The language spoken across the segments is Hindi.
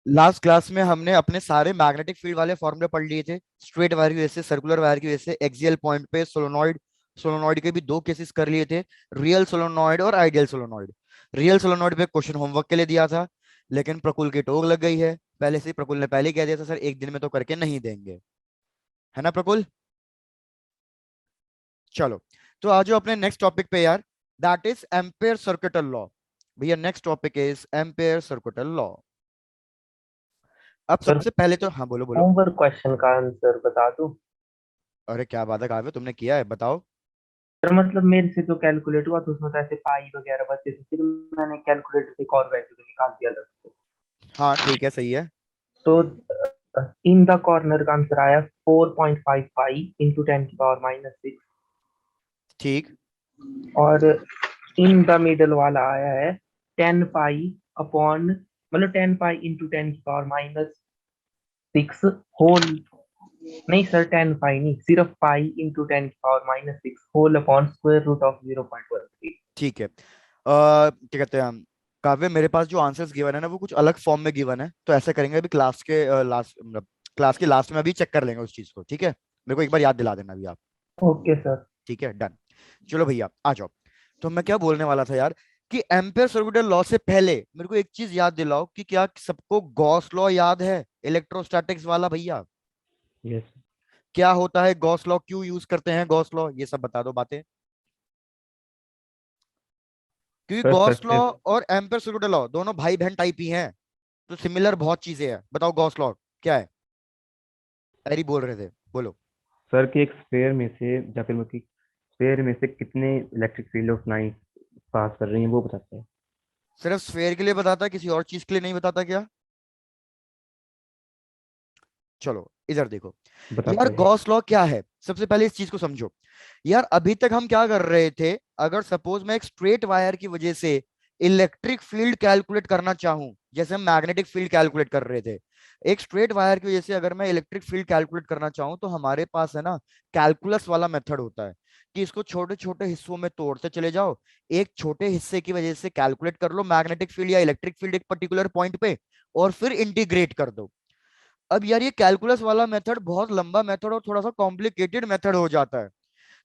लास्ट क्लास में हमने अपने सारे मैग्नेटिक फील्ड वाले फॉर्मूले पढ़ लिए थे। स्ट्रेट वायर की वजह से, सर्कुलर वायर की वजह से, एक्सियल पॉइंट पे सोलोनॉइड। सोलोनॉइड के भी दो केसेस कर लिए थे, रियल सोलोनॉइड और आइडियल सोलोनॉइड। रियल सोलोनॉइड पे क्वेश्चन होमवर्क के लिए दिया था, लेकिन प्रकुल की टोक लग गई है। पहले से प्रकुल ने पहले ही कह दिया था, सर एक दिन में तो करके नहीं देंगे, है ना प्रकुल। चलो, तो आ जाओ अपने नेक्स्ट टॉपिक पे यार, that is ampere circuital law. भैया next topic is ampere circuital law. अब सर, सबसे पहले तो हाँ, बोलो बोलो। होमवर्क क्वेश्चन का आंसर बता दूं? अरे क्या बात है काव्य, तुमने किया है, बताओ। सर मतलब मेरे से जो कैलकुलेट हुआ तो उसमें तो ऐसे पाई वगैरह बचे थे, फिर मैंने कैलकुलेटर से एक और वैल्यू निकाल दिया अलग से। हाँ ठीक है, सही है। तो इन द कॉर्नर का आंसर आया 4.5 पाई इंटू 10⁻⁻6। ठीक। और इन द मिडल वाला आया है 10 पाई अपॉन, मतलब 10 पाई इंटू 10⁻⁻6 होल। नहीं सर, 10 पाई नहीं, सिर्फ pi into 10⁻⁻6 whole upon square root of 0.13। ठीक है, क्या कहते हैं हम, काव्य मेरे पास जो आंसर्स गिवन है ना वो कुछ अलग फॉर्म में गिवन है, तो ऐसा करेंगे अभी क्लास के लास्ट, मतलब क्लास के लास्ट में अभी चेक कर लेंगे उस चीज को, ठीक है। मेरे को एक बार याद दिला देना अभी आप। Okay sir. ठीक है, डन। चलो भैया आ जाओ। तो मैं क्या बोलने वाला था यार, कि एम्पेयर सर्कुलर लॉ से पहले मेरे को एक चीज याद दिलाओ कि क्या सबको गॉस लॉ याद है, इलेक्ट्रोस्टैटिक्स वाला भैया। यस। क्या होता है गॉस लॉ, क्यों यूज करते हैं गॉस लॉ, ये सब बता दो बातें। क्योंकि सर गॉस लॉ सर्किट। और एम्पेयर सर्कुलर लॉ दोनों भाई बहन टाइप ही हैं, तो सिमिलर बहुत चीजें हैं। बताओ गॉस लॉ क्या है, एरी बोल रहे थे, बोलो। सर की एक स्फेयर में से, या फिर मतलब स्फेयर में से कितने इलेक्ट्रिक फील्ड ऑफ लाइन पास कर रही हैं वो बताता है। सिर्फ स्फेयर के लिए बताता है, किसी और चीज के लिए नहीं बताता क्या। चलो इधर देखो, यार बताता है। गॉस लॉ क्या है, सबसे पहले इस चीज को समझो। यार अभी तक हम क्या कर रहे थे, अगर सपोज मैं एक स्ट्रेट वायर की वजह से इलेक्ट्रिक फील्ड कैलकुलेट करना चाहूं, जैसे हम मैग्नेटिक फील्ड कैलकुलेट कर रहे थे, एक स्ट्रेट वायर की वजह से अगर मैं इलेक्ट्रिक फील्ड कैलकुलेट करना चाहूं, तो हमारे पास है ना कैलकुलस वाला मेथड होता है, कि इसको छोटे छोटे हिस्सों में तोड़ते चले जाओ। एक छोटे हिस्से की वजह से कैलकुलेट कर लो मैग्नेटिक फील्ड या इलेक्ट्रिक फील्ड एक पर्टिकुलर पॉइंट पे, और फिर इंटीग्रेट कर दो। अब यार ये कैलकुलस वाला मेथड बहुत लंबा मेथड और थोड़ा सा कॉम्प्लिकेटेड मेथड हो जाता है,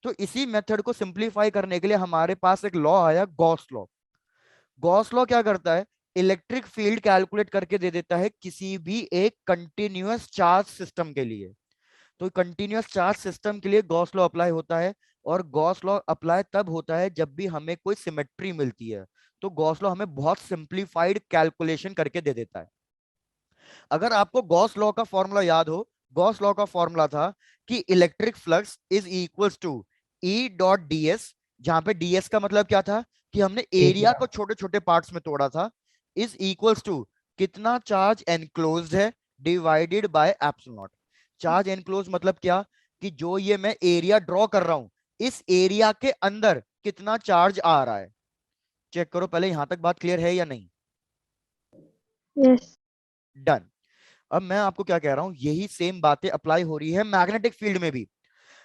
तो इसी मेथड को सिंप्लीफाई करने के लिए हमारे पास एक लॉ आया, गॉस लॉ। गॉस लॉ क्या करता है, इलेक्ट्रिक फील्ड कैलकुलेट करके दे देता है किसी भी एक कंटिन्यूअस चार्ज सिस्टम के लिए। तो कंटिन्यूअस चार्ज सिस्टम के लिए गॉस लॉ अप्लाई होता है, और गॉस लॉ अप्लाई तब होता है जब भी हमें कोई सिमेट्री मिलती है, तो गॉस लॉ हमें बहुत सिंप्लीफाइड कैलकुलेशन करके दे देता है। अगर आपको गॉस लॉ का फॉर्मूला याद हो, गॉस लॉ का फॉर्मूला था कि electric flux is equals to E dot DS, जहां पे डीएस का मतलब क्या था, कि हमने एरिया एरिया। को छोटे छोटे पार्ट्स में तोड़ा था, इज इक्वल्स टू कितना चार्ज एनक्लोज्ड है divided by epsilon not. Charge enclose मतलब क्या, कि जो ये मैं एरिया ड्रॉ कर रहा हूं, इस एरिया के अंदर कितना चार्ज आ रहा है। चेक करो पहले, यहां तक बात क्लियर है या नहीं। यस। डन। अब मैं आपको क्या कह रहा हूं, यही सेम बातें अप्लाई हो रही है मैग्नेटिक फील्ड में भी।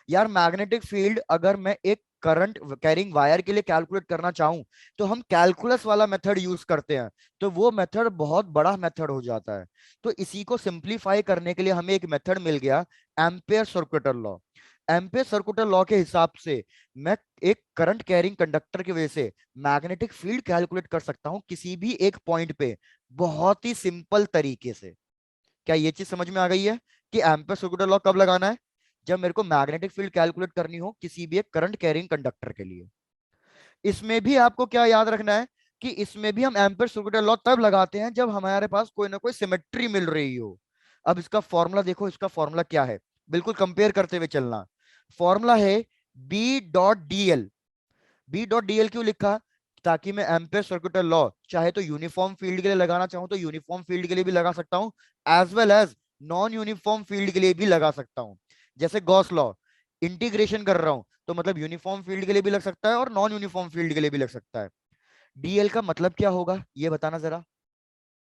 यार मैग्नेटिक फील्ड अगर मैं एक करंट कैरिंग वायर के लिए कैलकुलेट करना चाहूं, तो हम कैलकुलस वाला मेथड यूज करते हैं, तो वो मेथड बहुत बड़ा मेथड हो जाता है। तो इसी को सिंप्लीफाई करने के लिए हमें एक मेथड मिल गया, ampere circular law. Ampere circular law के हिसाब से मैं एक करंट कैरिंग कंडक्टर की वजह से मैग्नेटिक फील्ड कैलकुलेट कर सकता हूं किसी भी एक पॉइंट पे, बहुत ही सिंपल तरीके से। क्या ये चीज समझ में आ गई है, कि एम्पेयर सर्कुलर लॉ कब लगाना है, जब मेरे को मैग्नेटिक फील्ड कैलकुलेट करनी हो किसी भी एक करंट कैरिंग कंडक्टर के लिए। इसमें भी आपको क्या याद रखना है, कि इसमें भी हम एम्पेयर सर्कुलर लॉ तब लगाते हैं जब हमारे पास कोई ना कोई सिमेट्री मिल रही हो। अब इसका फॉर्मूला देखो, इसका फॉर्मूला क्या है, बिल्कुल कंपेयर करते हुए चलना। फॉर्मूला है B dot D. B dot D क्यों लिखा, ताकि मैं एम्पेयर सर्कुलर लॉ चाहे तो यूनिफॉर्म फील्ड के लिए लगाना चाहूं तो यूनिफॉर्म फील्ड के लिए भी लगा सकता हूं, as well as non uniform field के लिए भी लगा सकता हूं। जैसे गॉस लॉ इंटीग्रेशन कर रहा हूं, तो मतलब यूनिफॉर्म फील्ड के लिए भी लग सकता है और नॉन यूनिफॉर्म फील्ड के लिए भी लग सकता है। डीएल का मतलब क्या होगा, ये बताना जरा,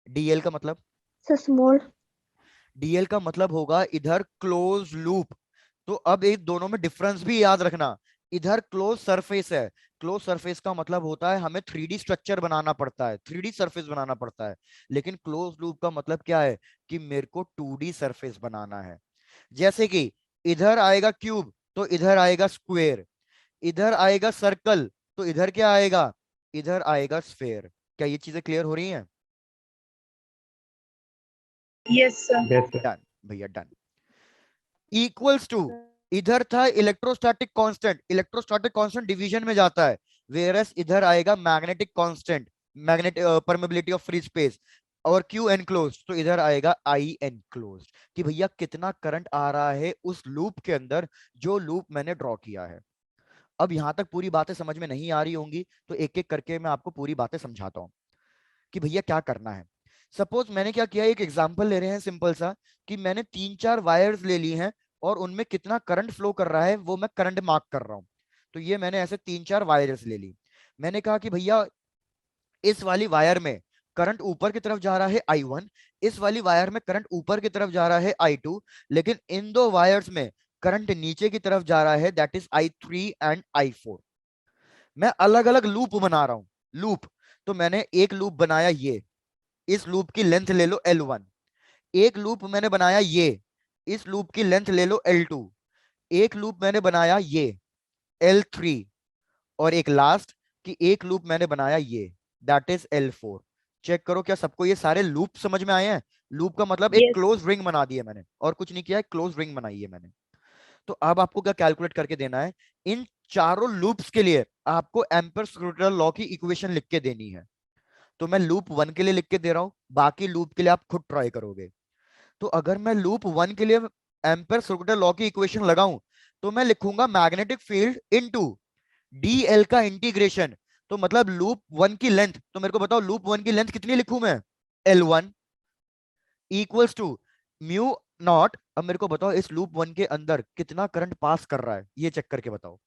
डीएल का मतलब। Sir small. डीएल का मतलब होगा इधर क्लोज लूप। तो अब एक दोनों में डिफरेंस भी याद रखना, इधर क्लोज सरफेस है। क्लोज सरफेस का मतलब होता है हमें 3D स्ट्रक्चर बनाना पड़ता है, 3D सरफेस बनाना पड़ता है। लेकिन क्लोज लूप का मतलब क्या है कि मेरे को 2D सरफेस बनाना है। जैसे कि इधर आएगा क्यूब तो इधर आएगा स्क्वायर, इधर आएगा सर्कल तो इधर क्या आएगा, इधर आएगा स्फेयर। क्या ये चीजें क्लियर हो रही हैं? Yes sir. Yes sir. Done भैया, डन। इक्वल्स टू, इधर था electrostatic constant, electrostatic constant division में जाता है, वेयरएस इधर आएगा magnetic constant, magnetic permeability of free space, और क्यू एनक्लोज्ड तो इधर आएगा आई एनक्लोज्ड, कि भैया कितना करंट आ रहा है उस लूप के अंदर जो लूप मैंने ड्रॉ किया है। अब यहां तक पूरी बातें समझ में नहीं आ रही होंगी तो एक एक करके मैं आपको पूरी बातें समझाता हूं कि भैया क्या करना है। सपोज मैंने क्या किया, एक एग्जांपल ले रहे हैं सिंपल सा, कि मैंने 3-4 वायर्स ले ली हैं और उनमें कितना करंट फ्लो कर रहा है वो मैं करंट मार्क कर रहा हूं। तो ये मैंने ऐसे 3-4 वायर्स ले ली। मैंने कहा कि भैया इस वाली वायर में करंट ऊपर की तरफ जा रहा है I1, इस वाली वायर में करंट ऊपर की तरफ जा रहा है I2, लेकिन इन दो वायर्स में करंट नीचे की तरफ जा रहा है, that is I3 and I4। मैं अलग अलग लूप बना रहा हूं, लूप। तो मैंने एक लूप बनाया ये, इस लूप की लेंथ ले लो L1। एक लूप मैंने बनाया ये, इस लूप की लेंथ ले लो L2। एक लूप मैंने बनाया ये L3, और एक लास्ट कि एक लूप मैंने बनाया ये, दैट इज L4। चेक करो क्या सबको ये सारे लूप समझ में आए हैं? लूप का मतलब एक यस क्लोज रिंग बना दी है मैंने, और कुछ नहीं किया है, क्लोज रिंग बनाई है मैंने। तो अब आपको क्या कैलकुलेट करके देना है, इन चारों लूप्स के लिए आपको एम्पर स्क्रूटर लॉ की इक्वेशन लिख के देनी है। तो मैं लूप 1 के लिए लिख के दे रहा हूं, बाकी लूप के लिए आप खुद ट्राई करोगे। तो अगर मैं लूप 1 के लिए एम्पर स्क्रूटर लॉ की इक्वेशन लगाऊं तो मैं लिखूंगा मैग्नेटिक फील्ड इनटू डीएल का इंटीग्रेशन। तो मतलब लूप 1 की लेंथ, तो मेरे को बताओ लूप 1 की लेंथ कितनी लिखूं मैं, L1 equals to mu naught. अब मेरे को बताओ इस लूप 1 के अंदर कितना करंट पास कर रहा है, ये चेक करके बताओ।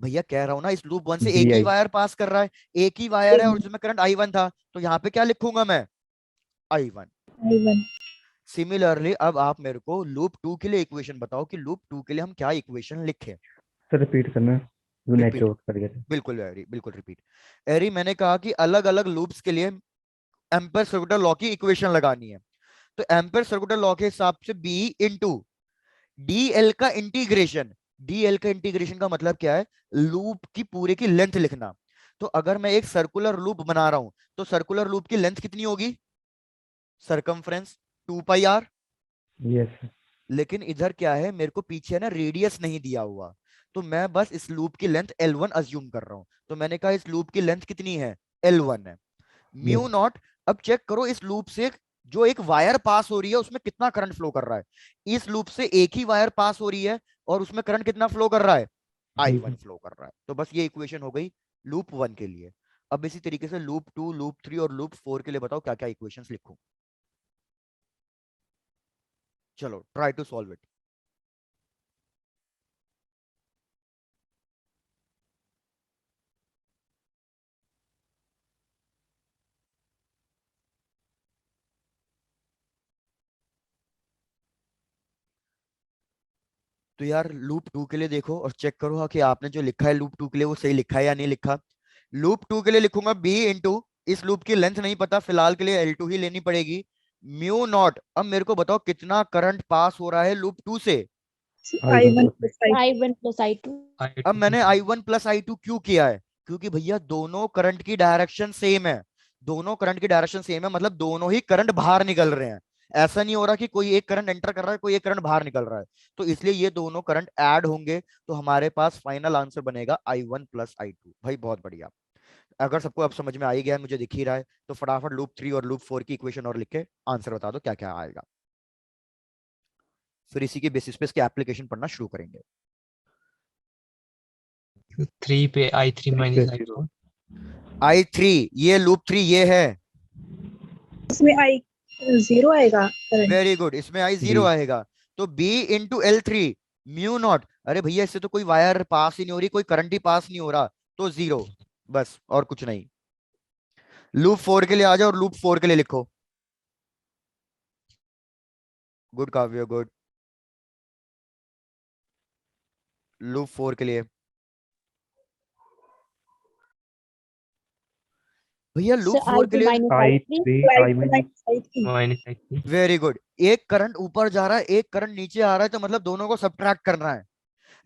भैया कह रहा हूं ना, इस लूप 1 से एक ही DI। वायर पास कर रहा है, एक ही वायर है और जिसमें करंट I1 था, तो यहाँ पे क्या लिखूंगा मैं, I1। I1। सिमिलरली अब आप मेरे को लूप 2 के लिए इक्वेशन बताओ कि लूप 2 के लिए हम क्या इक्वेशन लिखें। सर रिपीट करना, रिपीट, नेटवर्क कर गया था। बिल्कुल एरी, बिल्कुल रिपीट। एरी मैंने कहा कि अलग अलग लूप्स के लिए एम्पर सर्कुलर लॉ की इक्वेशन लगानी है। तो एम्पर सर्कुलर लॉ के हिसाब से बी इंटू डीएल का इंटीग्रेशन। डीएल का इंटीग्रेशन का मतलब क्या है, लूप की पूरे की लेंथ लिखना। तो अगर मैं एक सर्कुलर लूप बना रहा हूं तो सर्कुलर लूप की लेंथ कितनी होगी, सरकमफ्रेंस 2πr। Yes sir. लेकिन इधर क्या है, मेरे को पीछे ना रेडियस नहीं दिया हुआ, तो मैं बस इस लूप की लेंथ L1 अज्यूम कर रहा हूं। तो मैंने कहा इस लूप की लेंथ कितनी है, L1 है, म्यू यस। नॉट। अब चेक करो इस लूप से जो एक वायर पास हो रही है उसमें कितना करंट फ्लो कर रहा है। इस लूप से एक ही वायर पास हो रही है और उसमें करंट कितना फ्लो कर रहा है, I1 फ्लो कर रहा है। तो बस ये इक्वेशन हो गई लूप 1 के लिए। अब इसी तरीके से लूप 2, लूप 3 और लूप 4 के लिए बताओ क्या क्या इक्वेशंस लिखूं। चलो ट्राई टू सॉल्व इट। तो यार लूप 2 के लिए देखो और चेक करो हाँ कि आपने जो लिखा है लूप 2 के लिए वो सही लिखा है या नहीं लिखा। लूप 2 के लिए लिखूंगा बी इंटू, इस लूप की लेंथ नहीं पता फिलहाल के लिए L2 ही लेनी पड़ेगी, म्यू नॉट। अब मेरे को बताओ कितना करंट पास हो रहा है लूप 2 से, I1 plus I2। I1 plus I2। अब मैंने I1 प्लस I2 क्यों किया है, क्योंकि भैया दोनों करंट की डायरेक्शन सेम है, दोनों करंट की डायरेक्शन सेम है, मतलब दोनों ही करंट बाहर निकल रहे हैं। ऐसा नहीं हो रहा कि कोई एक करंट एंटर कर रहा है कोई एक करंट बाहर निकल रहा है। तो इसलिए ये दोनों करंट ऐड होंगे, तो हमारे पास फाइनल आंसर बनेगा I1 प्लस I2। भाई बहुत बढ़िया। अगर सबको अब समझ में आ ही गया है, मुझे दिख ही रहा है, तो फटाफट लूप 3 और लूप 4 की इक्वेशन और लिख के आंसर बता दो क्या क्या आएगा। फिर इसी के बेसिस पे इसके एप्लीकेशन पढ़ना शुरू करेंगे। 3 पे I3 माइनस I4। I3, ये लूप 3 ये है, इसमें I0 आएगा करंट। वेरी गुड, इसमें I0 जी। आएगा। तो B into L3 mu naught, अरे भैया इससे तो कोई वायर पास ही नहीं हो रही, कोई करंट ही पास नहीं हो रहा, तो 0, बस और कुछ नहीं। लूप 4 के लिए आ जाओ और लूप 4 के लिए लिखो। गुड काव्य, गुड। लूप 4 के लिए भैया लूप 4 के लिए I3 वेरी गुड। एक करंट ऊपर जा रहा है, एक करंट नीचे आ रहा है, तो मतलब दोनों को सब्ट्रैक्ट करना है।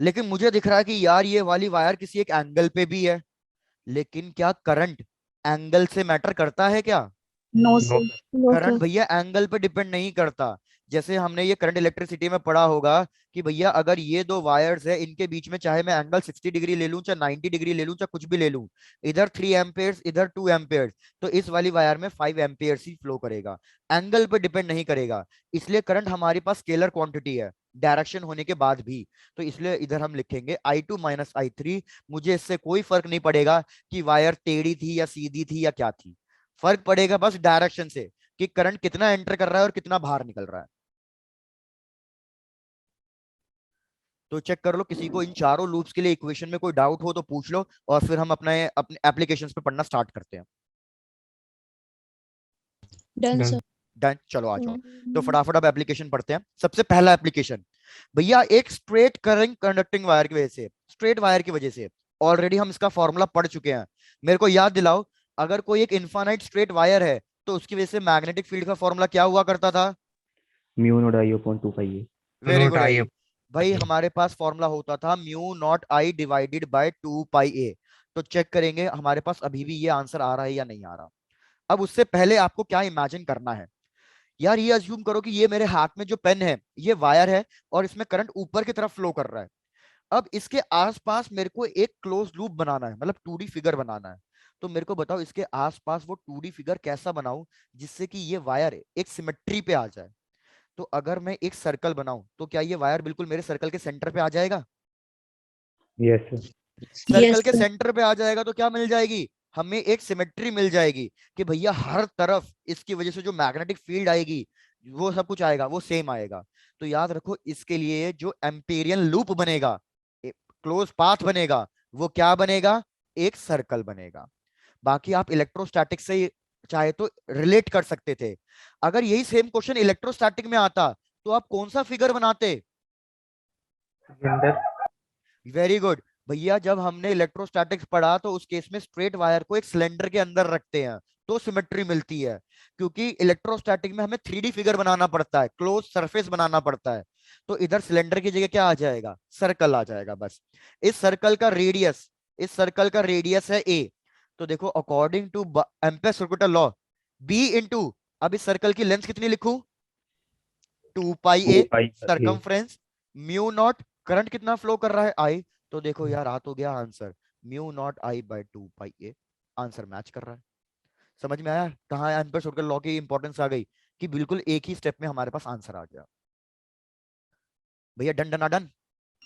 लेकिन मुझे दिख रहा है कि यार ये वाली वायर किसी एक एंगल पे भी है, लेकिन क्या करंट एंगल से मैटर करता है क्या? No no sir. No, current sir. भैया एंगल पे डिपेंड नहीं करता। जैसे हमने ये करंट इलेक्ट्रिसिटी में पढ़ा होगा कि भैया अगर ये दो वायर्स है, इनके बीच में चाहे मैं एंगल 60 डिग्री ले लूं, चाहे 90 डिग्री ले लूं, चाहे कुछ भी ले लूं, इधर 3 एम्पेयर्स इधर 2 एम्पेयर्स, तो इस वाली वायर में 5 एम्पेयर्स ही फ्लो करेगा, एंगल पे डिपेंड नहीं करेगा। इसलिए करंट हमारे पास स्केलर क्वांटिटी है डायरेक्शन होने के बाद भी। तो इसलिए इधर हम लिखेंगे I2 माइनस I3। मुझे इससे कोई फर्क नहीं पड़ेगा कि वायर टेढ़ी थी या सीधी थी या क्या थी, फर्क पड़ेगा बस डायरेक्शन से कि करंट कितना एंटर कर रहा है और कितना बाहर निकल रहा है। तो चेक कर लो, किसी को इन चारों लूप्स के लिए इक्वेशन में कोई डाउट हो तो पूछ लो, और फिर हम अपने अपने एप्लीकेशंस पे पढ़ना स्टार्ट करते हैं। Done, sir. डन, चलो आ जाओ। तो फटाफट अब एप्लीकेशन पढ़ते हैं। सबसे पहला एप्लीकेशन भैया, एक स्ट्रेट करंट कंडक्टिंग वायर की वजह से, स्ट्रेट वायर की वजह से, ऑलरेडी हम इसका फॉर्मूला पढ़ चुके हैं। मेरे को याद दिलाओ, अगर कोई एक इनफाइनाइट स्ट्रेट वायर है तो उसकी वजह से मैग्नेटिक फील्ड का फॉर्मूला क्या हुआ करता था? Mu naught I upon 2 pi a। Very नोट गुड आई आई। भाई हमारे पास फॉर्मूला होता था mu naught I divided by 2 pi a. तो चेक करेंगे हमारे पास अभी भी ये आंसर आ रहा है या नहीं आ रहा। अब उससे पहले आपको क्या इमेजिन करना है यार, ये अज्यूम करो कि ये मेरे हाथ में जो पेन है ये वायर है और इसमें करंट ऊपर की तरफ फ्लो कर रहा है। अब इसके आसपास मेरे को एक क्लोज लूप बनाना है, मतलब 2D फिगर बनाना है। तो मेरे को बताओ इसके आसपास वो 2D फिगर कैसा बनाऊं जिससे कि ये वायर एक सिमेट्री पे आ जाए। तो अगर मैं एक सर्कल बनाऊं तो क्या ये वायर बिल्कुल मेरे सर्कल के सेंटर पे आ जाएगा? Yes sir. सर्कल यस के सर। सेंटर पे आ जाएगा तो क्या मिल जाएगी? हमें एक सिमेट्री मिल जाएगी कि भैया हर तरफ इसकी वजह से जो मैग्नेटिक फील्ड आएगी वो सब कुछ आएगा, वो सेम आएगा। तो याद रखो इसके लिए जो एम्पीरियन लूप बनेगा, क्लोज पाथ बनेगा, वो क्या बनेगा? एक सर्कल बनेगा। बाकी आप इलेक्ट्रोस्टैटिक से चाहे तो रिलेट कर सकते थे। अगर यही सेम क्वेश्चन इलेक्ट्रोस्टैटिक में आता तो आप कौन सा फिगर बनाते? वेरी गुड भैया, जब हमने इलेक्ट्रोस्टैटिक्स पढ़ा तो उस केस में स्ट्रेट वायर को एक सिलेंडर के अंदर रखते हैं तो सिमेट्री मिलती है, क्योंकि इलेक्ट्रोस्टैटिक में हमें 3D फिगर बनाना पड़ता है, क्लोज सरफेस बनाना पड़ता है। तो इधर सिलेंडर की जगह क्या आ जाएगा? सर्कल आ जाएगा बस। इस सर्कल का रेडियस, इस सर्कल का रेडियस है a। तो देखो according to ampere circular law b into, अब इस सर्कल की लेंथ कितनी लिखूं? 2 pi a 2 pi a। Circumference, mu naught current कितना फ्लो कर रहा है I। तो देखो यार आ तो गया answer, mu naught I by 2 pi a। Answer match कर रहा है। समझ में आया कहाँ एम्पेयर सर्कुलर लॉ की इंपॉर्टेंस आ गई कि बिल्कुल एक ही स्टेप में हमारे पास आंसर आ गया। भैया done done done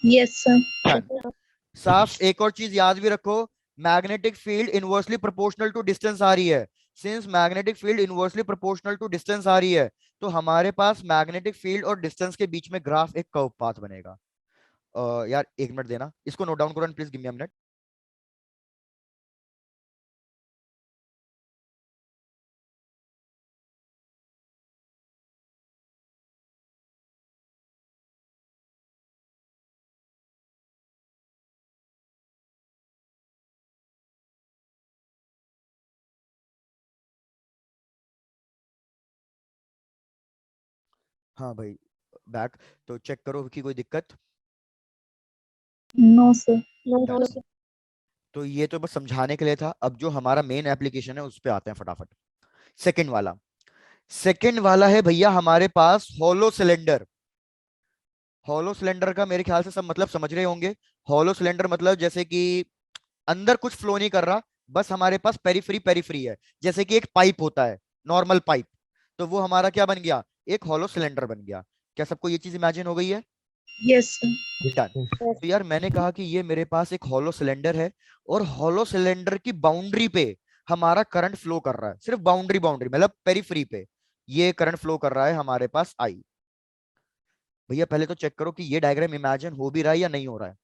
yes sir. Done. साफ एक और चीज याद भी रखो, magnetic field inversely proportional to distance आ रही है। Since magnetic field inversely proportional to distance आ रही है तो हमारे पास मैग्नेटिक फील्ड और डिस्टेंस के बीच में ग्राफ एक कर्व पाथ बनेगा। यार एक मिनट देना, इसको नोट डाउन करो and please give me a minute. हाँ भाई बैक। तो चेक करो कि कोई दिक्कत? No sir. No, sir. तो ये तो बस समझाने के लिए था। अब जो हमारा मेन एप्लीकेशन है उस पे आते हैं फटाफट। सेकंड वाला, सेकंड वाला है भैया हमारे पास हॉलो सिलेंडर। हॉलो सिलेंडर का मेरे ख्याल से सब मतलब समझ रहे होंगे। हॉलो सिलेंडर मतलब जैसे कि अंदर कुछ फ्लो नहीं कर रहा, बस हमारे पास पेरिफेरी पेरिफेरी है, जैसे कि एक पाइप होता है, नॉर्मल पाइप। तो वो हमारा क्या बन गया? एक हॉलो सिलेंडर बन गया। क्या सबको ये चीज इमेजिन हो गई है? Yes sir. डन। तो यार मैंने कहा कि ये मेरे पास एक हॉलो सिलेंडर है और हॉलो सिलेंडर की बाउंड्री पे हमारा करंट फ्लो कर रहा है, सिर्फ बाउंड्री बाउंड्री मतलब पेरिफेरी पे ये करंट फ्लो कर रहा है हमारे पास आई। भैया पहले तो चेक करो कि ये डायग्राम इमेजिन हो भी रहा है या नहीं हो रहा है।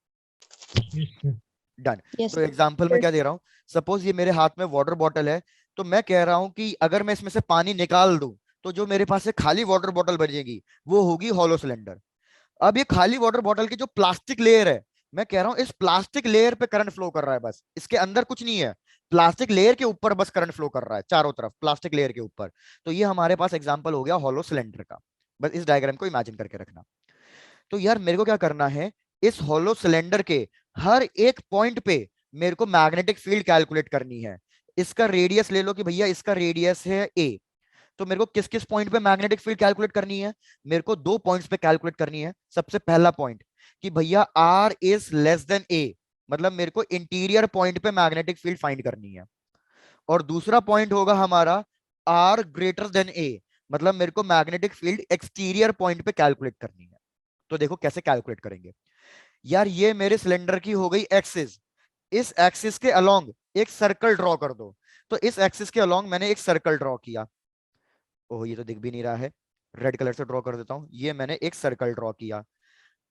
डन। Yes. तो एग्जांपल में क्या दे रहा हूं, सपोज ये मेरे हाथ में वाटर बॉटल है, तो मैं कह रहा हूं कि अगर मैं इसमें से पानी निकाल दूं तो जो मेरे पास से खाली वाटर बॉटल बचेगी वो होगी हॉलो सिलेंडर। अब ये खाली वाटर बॉटल की जो प्लास्टिक लेयर है मैं कह रहा हूं इस प्लास्टिक लेयर पे करंट फ्लो कर रहा है, बस इसके अंदर कुछ नहीं है, प्लास्टिक लेयर के ऊपर बस करंट फ्लो कर रहा है चारों तरफ प्लास्टिक लेयर के ऊपर। तो ये हमारे पास एग्जांपल हो गया हॉलो सिलेंडर का। बस इस डायग्राम को इमेजिन करके रखना। तो यार मेरे को क्या करना है, इस हॉलो सिलेंडर के हर एक पॉइंट पे मेरे को मैग्नेटिक फील्ड कैलकुलेट करनी है। इसका रेडियस ले लो कि भैया इसका रेडियस है ए, तो मेरे को किस किस पॉइंट पे मैग्नेटिक फील्ड कैलकुलेट करनी है, मेरे को 2 पॉइंट्स पे कैलकुलेट करनी है। सबसे पहला पॉइंट कि भैया are is less than a, मतलब मेरे को इंटीरियर पॉइंट पे मैग्नेटिक फील्ड फाइंड करनी है। और दूसरा पॉइंट होगा हमारा आर ग्रेटर देन ए, मतलब मेरे को मैग्नेटिक फील्ड एक्सटीरियर पॉइंट पे कैलकुलेट करनी है। तो देखो कैसे कैलकुलेट करेंगे। यार ये मेरे सिलेंडर की हो गई एक्सिस, इस एक्सिस के अलोंग एक सर्कल ड्रॉ कर दो। तो इस एक्सिस के अलोंग मैंने एक सर्कल ड्रॉ किया। ओह ये तो दिख भी नहीं रहा है, रेड कलर से ड्रॉ कर देता हूं। ये मैंने एक सर्कल ड्रॉ किया।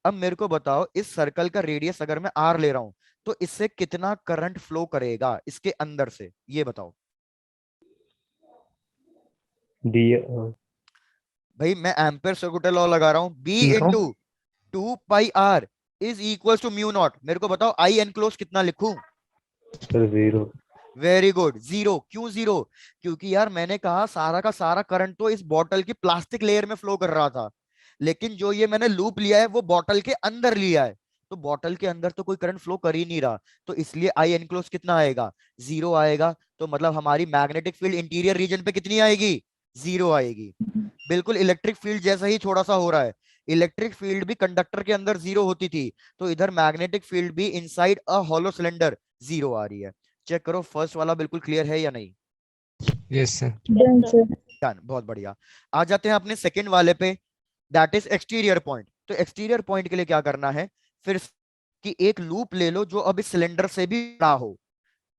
अब मेरे को बताओ इस सर्कल का रेडियस अगर मैं आर ले रहा हूं तो इससे कितना करंट फ्लो करेगा इसके अंदर से, ये बताओ। डी भाई मैं एम्पेयर सर्कुलर लॉ लगा रहा हूं, B zero into 2 pi R is equal to mu naught. मेरे को बताओ आई एनक्लोज कितना लिखूं। Sir zero. Very good, zero. क्यों जीरो? क्योंकि यार मैंने कहा सारा का सारा करंट तो इस बॉटल की प्लास्टिक लेयर में फ्लो कर रहा था, लेकिन जो ये मैंने लूप लिया है वो बॉटल के अंदर लिया है, तो बॉटल के अंदर तो कोई करंट फ्लो कर ही नहीं रहा, तो इसलिए आई एनक्लोज कितना आएगा, जीरो आएगा। तो मतलब हमारी मैग्नेटिक फील्ड इंटीरियर रीजन पे कितनी आएगी, जीरो आएगी। बिल्कुल इलेक्ट्रिक फील्ड जैसा ही थोड़ा सा हो रहा है, इलेक्ट्रिक फील्ड भी कंडक्टर के अंदर जीरो होती थी, तो इधर मैग्नेटिक फील्ड भी inside a hollow cylinder zero आ रही है। चेक करो फर्स्ट वाला बिल्कुल क्लियर है या नहीं। Yes, sir. Done, sir. Done, बहुत बढ़िया। आ जाते हैं अपने सेकंड वाले पे, दैट इज एक्सटीरियर पॉइंट। तो एक्सटीरियर पॉइंट के लिए क्या करना है, फिर कि एक लूप ले लो जो अब इस सिलेंडर से भी बड़ा हो,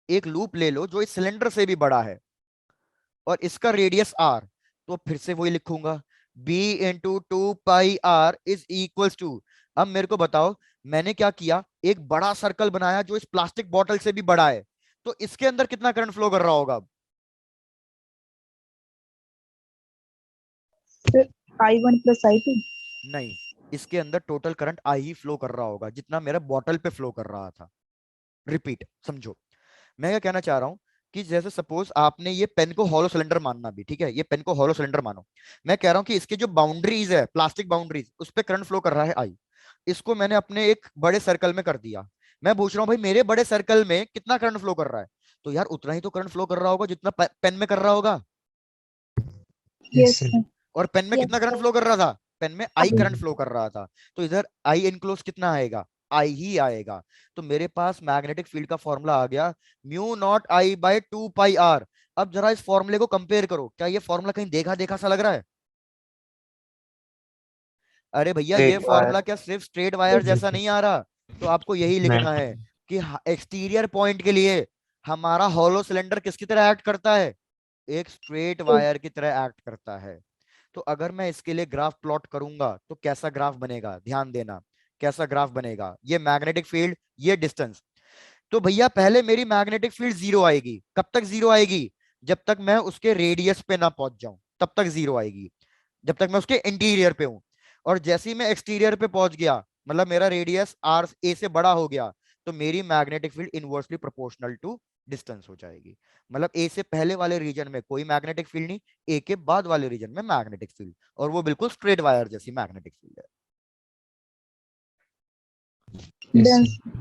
एक लूप ले लो जो इस सिलेंडर से भी बड़ा है और इसका रेडियस आर। तो फिर से वही लिखूंगा, b into 2 pi R is equals to. अब मेरे को बताओ मैंने क्या किया, एक बड़ा सर्कल बनाया जो इस प्लास्टिक बॉटल से भी बड़ा है, तो इसके अंदर कितना करंट फ्लो कर रहा होगा अब? Sir, I1 plus I2. नहीं, इसके अंदर total current I he flow कर रहा होगा जितना मेरा बॉटल पे फ्लो कर रहा था। रिपीट समझो, मैं क्या कहना चाह रहा हूं कि जैसे सपोज आपने ये पेन को हॉलो सिलेंडर मानना भी ठीक है, ये पेन को हॉलो सिलेंडर मानो। मैं कह रहा हूं कि इसके जो बाउंड्रीज है प्लास्टिक बाउंड्रीज उस पर करंट फ्लो कर रहा है आई, इसको मैंने अपने एक बड़े सर्कल में कर दिया। मैं पूछ रहा हूँ भाई मेरे बड़े सर्कल में कितना करंट फ्लो कर रहा है, तो यार उतना ही तो करंट फ्लो कर रहा होगा जितना पेन में कर रहा होगा। Yes, Yes, sir. sir. और पेन में Yes, कितना करंट sir. फ्लो कर रहा था, पेन में आई I. करंट फ्लो कर रहा था, तो इधर आई इनक्लोज कितना आएगा, आई ही आएगा। तो मेरे पास मैग्नेटिक फील्ड का फॉर्मूला आ गया, mu naught I by 2 pi R. अब जरा इस फॉर्मूले को कंपेयर करो, क्या ये फॉर्मूला कहीं देखा देखा सा लग रहा है? अरे भैया ये स्ट्रेट फॉर्मूला वायर। क्या सिर्फ स्ट्रेट वायर Yes, जैसा sir. नहीं आ रहा? तो आपको यही लिखना है नहीं. कि एक्सटीरियर पॉइंट के लिए हमारा हॉलो सिलेंडर किसकी तरह एक्ट करता है, एक स्ट्रेट वायर की तरह एक्ट करता है। तो अगर मैं इसके लिए ग्राफ प्लॉट करूंगा तो कैसा ग्राफ बनेगा, ध्यान देना कैसा ग्राफ बनेगा, ये मैग्नेटिक फील्ड ये डिस्टेंस। तो भैया पहले मेरी मैग्नेटिक फील्ड जीरो आएगी, कब तक जीरो आएगी, जब तक मैं उसके रेडियस पे ना पहुंच जाऊं तब तक जीरो आएगी, जब तक मैं उसके इंटीरियर पे हूं। और जैसे ही मैं एक्सटीरियर पे पहुंच गया, मतलब मेरा रेडियस आर ए से बड़ा हो गया, तो मेरी magnetic field inversely proportional to distance हो जाएगी। मतलब ए से पहले वाले रीजन में कोई मैग्नेटिक फील्ड नहीं, ए के बाद वाले रीजन में मैग्नेटिक फील्ड, और वो बिल्कुल स्ट्रेट वायर जैसी मैग्नेटिक फील्ड है। Yes, Done, sir. sir.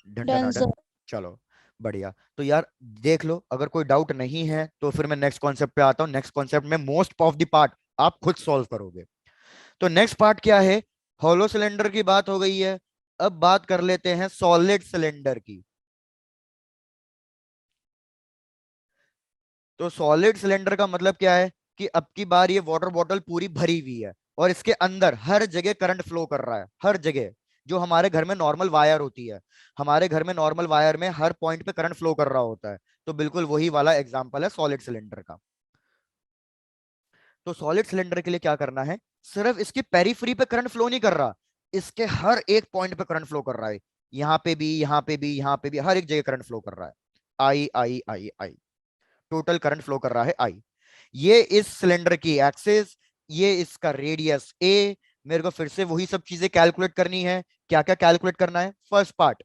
Done done Done, done. sir. चलो बढ़िया। तो यार देख लो, अगर कोई डाउट नहीं है तो फिर मैं नेक्स्ट कॉन्सेप्ट पे आता हूँ। नेक्स्ट कॉन्सेप्ट में मोस्ट ऑफ द पार्ट आप खुद सॉल्व करोगे। तो नेक्स्ट पार्ट क्या है, हॉलो सिलेंडर की बात हो गई है, अब बात कर लेते हैं सॉलिड सिलेंडर की। तो सॉलिड सिलेंडर का मतलब क्या है कि अब की बार ये वाटर बॉटल पूरी भरी हुई है और इसके अंदर हर जगह करंट फ्लो कर रहा है, हर जगह। जो हमारे घर में नॉर्मल वायर होती है, हमारे घर में नॉर्मल वायर में हर पॉइंट पे करंट फ्लो कर रहा होता है, तो बिल्कुल वही वाला एग्जांपल है सॉलिड सिलेंडर का। तो सॉलिड सिलेंडर के लिए क्या करना है, सिर्फ इसकी पेरीफ्री पे करंट फ्लो नहीं कर रहा, इसके हर एक पॉइंट पे करंट फ्लो कर रहा है, यहाँ पे भी यहाँ पे भी यहाँ पे भी, हर एक जगह करंट फ्लो कर रहा है। आई आई आई आई, टोटल करंट फ्लो कर रहा है आई। ये इस सिलेंडर की एक्सिस, ये इसका रेडियस ए, मेरे को फिर से वही सब चीजें कैलकुलेट करनी है। क्या क्या कैलकुलेट करना है? फर्स्ट पार्ट,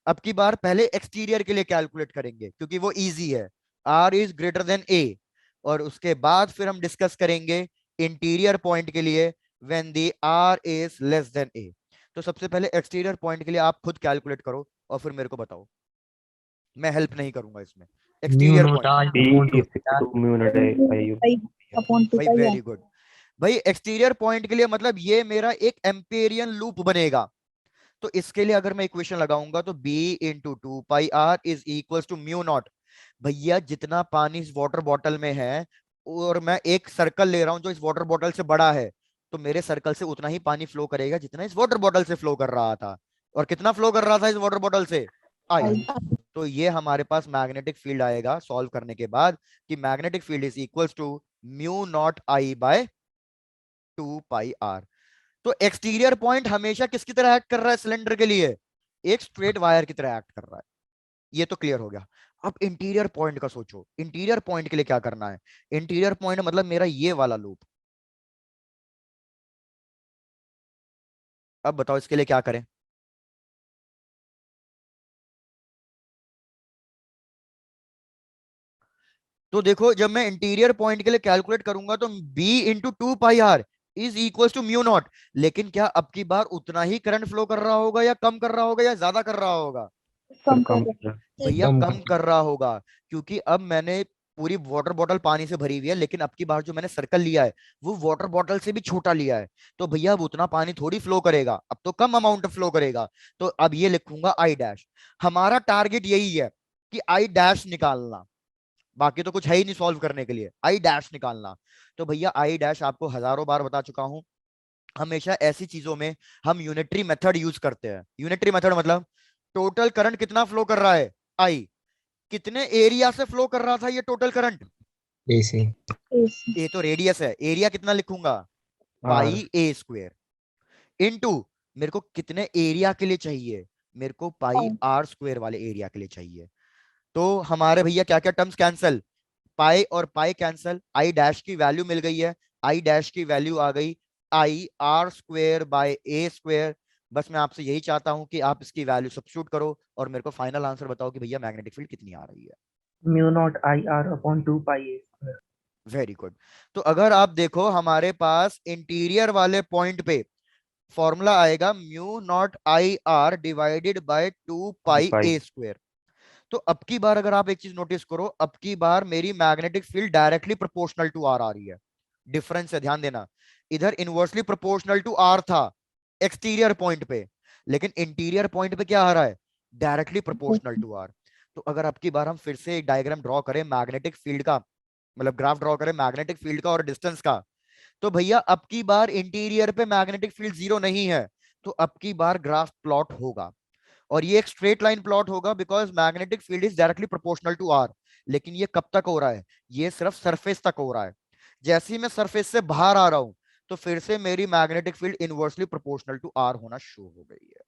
अब की बार पहले एक्सटीरियर के लिए कैलकुलेट करेंगे क्योंकि वो इजी है, are is greater than a. और उसके बाद फिर हम डिस्कस करेंगे इंटीरियर पॉइंट के लिए when the R is less than a. तो सबसे पहले एक्सटीरियर पॉइंट के लिए आप खुद कैलकुलेट करो और फिर मेरे को बताओ, मैं हेल्प नहीं करूंगा इसमें। Mu exterior not point, I P upon 2 is equal to mu naught I u. 5/2 भाई pi r. Very good. भाई एक्सटीरियर पॉइंट के लिए मतलब ये मेरा एक एम्पेरियन लूप बनेगा। तो इसके लिए अगर मैं इक्वेशन लगाऊंगा तो b into 2 πr is equal to mu naught. भैया जितना पानी इस वाटर बॉटल में है और मैं एक सर्कल ले रहा हूं जो इस वाटर बॉटल से बड़ा है, तो मेरे सर्कल से उतना ही पानी फ्लो करेगा जितना इस वाटर बॉटल से फ्लो कर रहा था। और कितना फ्लो कर रहा था इस वाटर बॉटल से? आई। तो ये हमारे पास मैग्नेटिक फील्ड आएगा सॉल्व करने के बाद कि magnetic field is equal to mu naught I by 2 πr। तो एक्सटीरियर पॉइंट हमेशा किसकी तरह एक्ट कर रहा है सिलेंडर के लिए? एक स्ट्रेट वायर की तरह एक्ट कर रहा है। ये तो क्लियर हो गया। अब इंटीरियर पॉइंट का सोचो, इंटीरियर पॉइंट के लिए क्या करना है? इंटीरियर पॉइंट मतलब मेरा ये वाला लूप। अब बताओ इसके लिए क्या करें? तो देखो जब मैं इंटीरियर पॉइंट के लिए कैलकुलेट करूंगा तो b into 2 πr is equal to mu naught. लेकिन क्या अब की बार उतना ही करंट फ्लो कर रहा होगा या कम कर रहा होगा या ज्यादा कर रहा होगा? कम कम कर कर भैया कम कम कर रहा होगा, क्योंकि अब मैंने पूरी वाटर बॉटल पानी से भरी हुई है, लेकिन अब की बार जो मैंने सर्कल लिया है वो वाटर बॉटल से भी छोटा लिया है। तो भैया अब उतना पानी थोड़ी फ्लो करेगा, अब तो कम अमाउंट फ्लो करेगा। तो अब ये लिखूंगा आई डैश। हमारा टारगेट यही है कि आई डैश निकालना, बाकी तो कुछ है ही नहीं सॉल्व करने के लिए, आई डैश निकालना। तो भैया आई डैश आपको हजारों बार बता चुका हूं, हमेशा ऐसी चीजों में हम यूनिटरी मेथड यूज करते हैं। यूनिटरी मेथड मतलब टोटल करंट कितना फ्लो कर रहा है? आई। कितने एरिया से फ्लो कर रहा था ये टोटल करंट? ऐसे AC. ये तो रेडियस है, एरिया कितना लिखूंगा? पाई R. ए स्क्वेयर इनटू मेरे को कितने एरिया के लिए चाहिए? मेरे को पाई Pi. आर स्क्वेयर वाले एरिया के लिए चाहिए। तो हमारे भैया क्या क्या टर्म्स कैंसल? पाई और पाई कैंसल, आई डैश की वैल्यू मिल गई है, आई डैश की वैल्यू आ गई I R square by a square. बस मैं आपसे यही चाहता हूं कि आप इसकी वैल्यू सब्स्टिट्यूट करो और मेरे को फाइनल आंसर बताओ कि भैया मैग्नेटिक फील्ड कितनी आ रही है। Mu naught I r upon 2 pi a square. Very good. तो अगर आप देखो हमारे पास इंटीरियर वाले पॉइंट पे फॉर्मूला आएगा mu naught I R divided by 2 pi Pi. A square. तो अब की बार अगर आप एक चीज नोटिस करो, अब की बार मेरी magnetic field directly proportional to R आ रही है। डिफरेंस है, ध्यान देना। इधर इनवर्सली प्रोपोर्शनल टू आर था एक्सटीरियर पॉइंट पे, लेकिन इंटीरियर पॉइंट पे क्या आ रहा है? Directly proportional to R. तो अगर अब की बार हम फिर से एक डायग्राम ड्रॉ करें मैग्नेटिक फील्ड का, मतलब ग्राफ ड्रॉ करें मैग्नेटिक फील्ड का और डिस्टेंस का, तो भैया अब की बार इंटीरियर पे मैग्नेटिक फील्ड जीरो नहीं है। तो अब की बार ग्राफ प्लॉट होगा और ये एक स्ट्रेट लाइन प्लॉट होगा because magnetic field is directly proportional to R. लेकिन ये कब तक हो रहा है? ये सिर्फ सरफेस तक हो रहा है। जैसे ही मैं सरफेस से बाहर आ रहा हूं तो फिर से मेरी magnetic field inversely proportional to R होना शुरू हो गई है।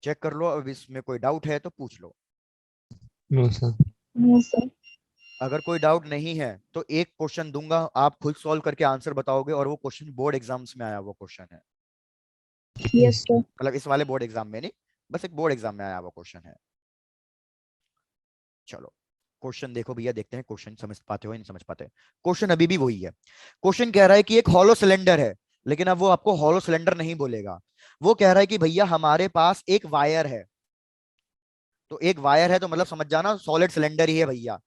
चेक कर लो, अब इसमें कोई डाउट है तो पूछ लो। No sir. No, sir. अगर कोई डाउट नहीं है तो एक क्वेश्चन दूंगा, आप खुद सॉल्व करके आंसर बताओगे, और वो क्वेश्चन बोर्ड एग्जाम्स में आया वो क्वेश्चन है। Yes, sir. मतलब इस वाले बोर्ड एग्जाम में नहीं, बस एक बोर्ड एग्जाम में आया वो क्वेश्चन है। चलो क्वेश्चन देखो भैया, देखते हैं क्वेश्चन समझ पाते हो या नहीं समझ पाते। क्वेश्चन अभी भी वही है। क्वेश्चन कह रहा है कि एक हॉलो सिलेंडर है, लेकिन अब वो आपको हॉलो सिलेंडर नहीं बोलेगा। वो कह रहा है कि भैया हमारे पास एक वायर है। तो एक वायर है तो मतलब समझ जाना सॉलिड सिलेंडर ही है भैया,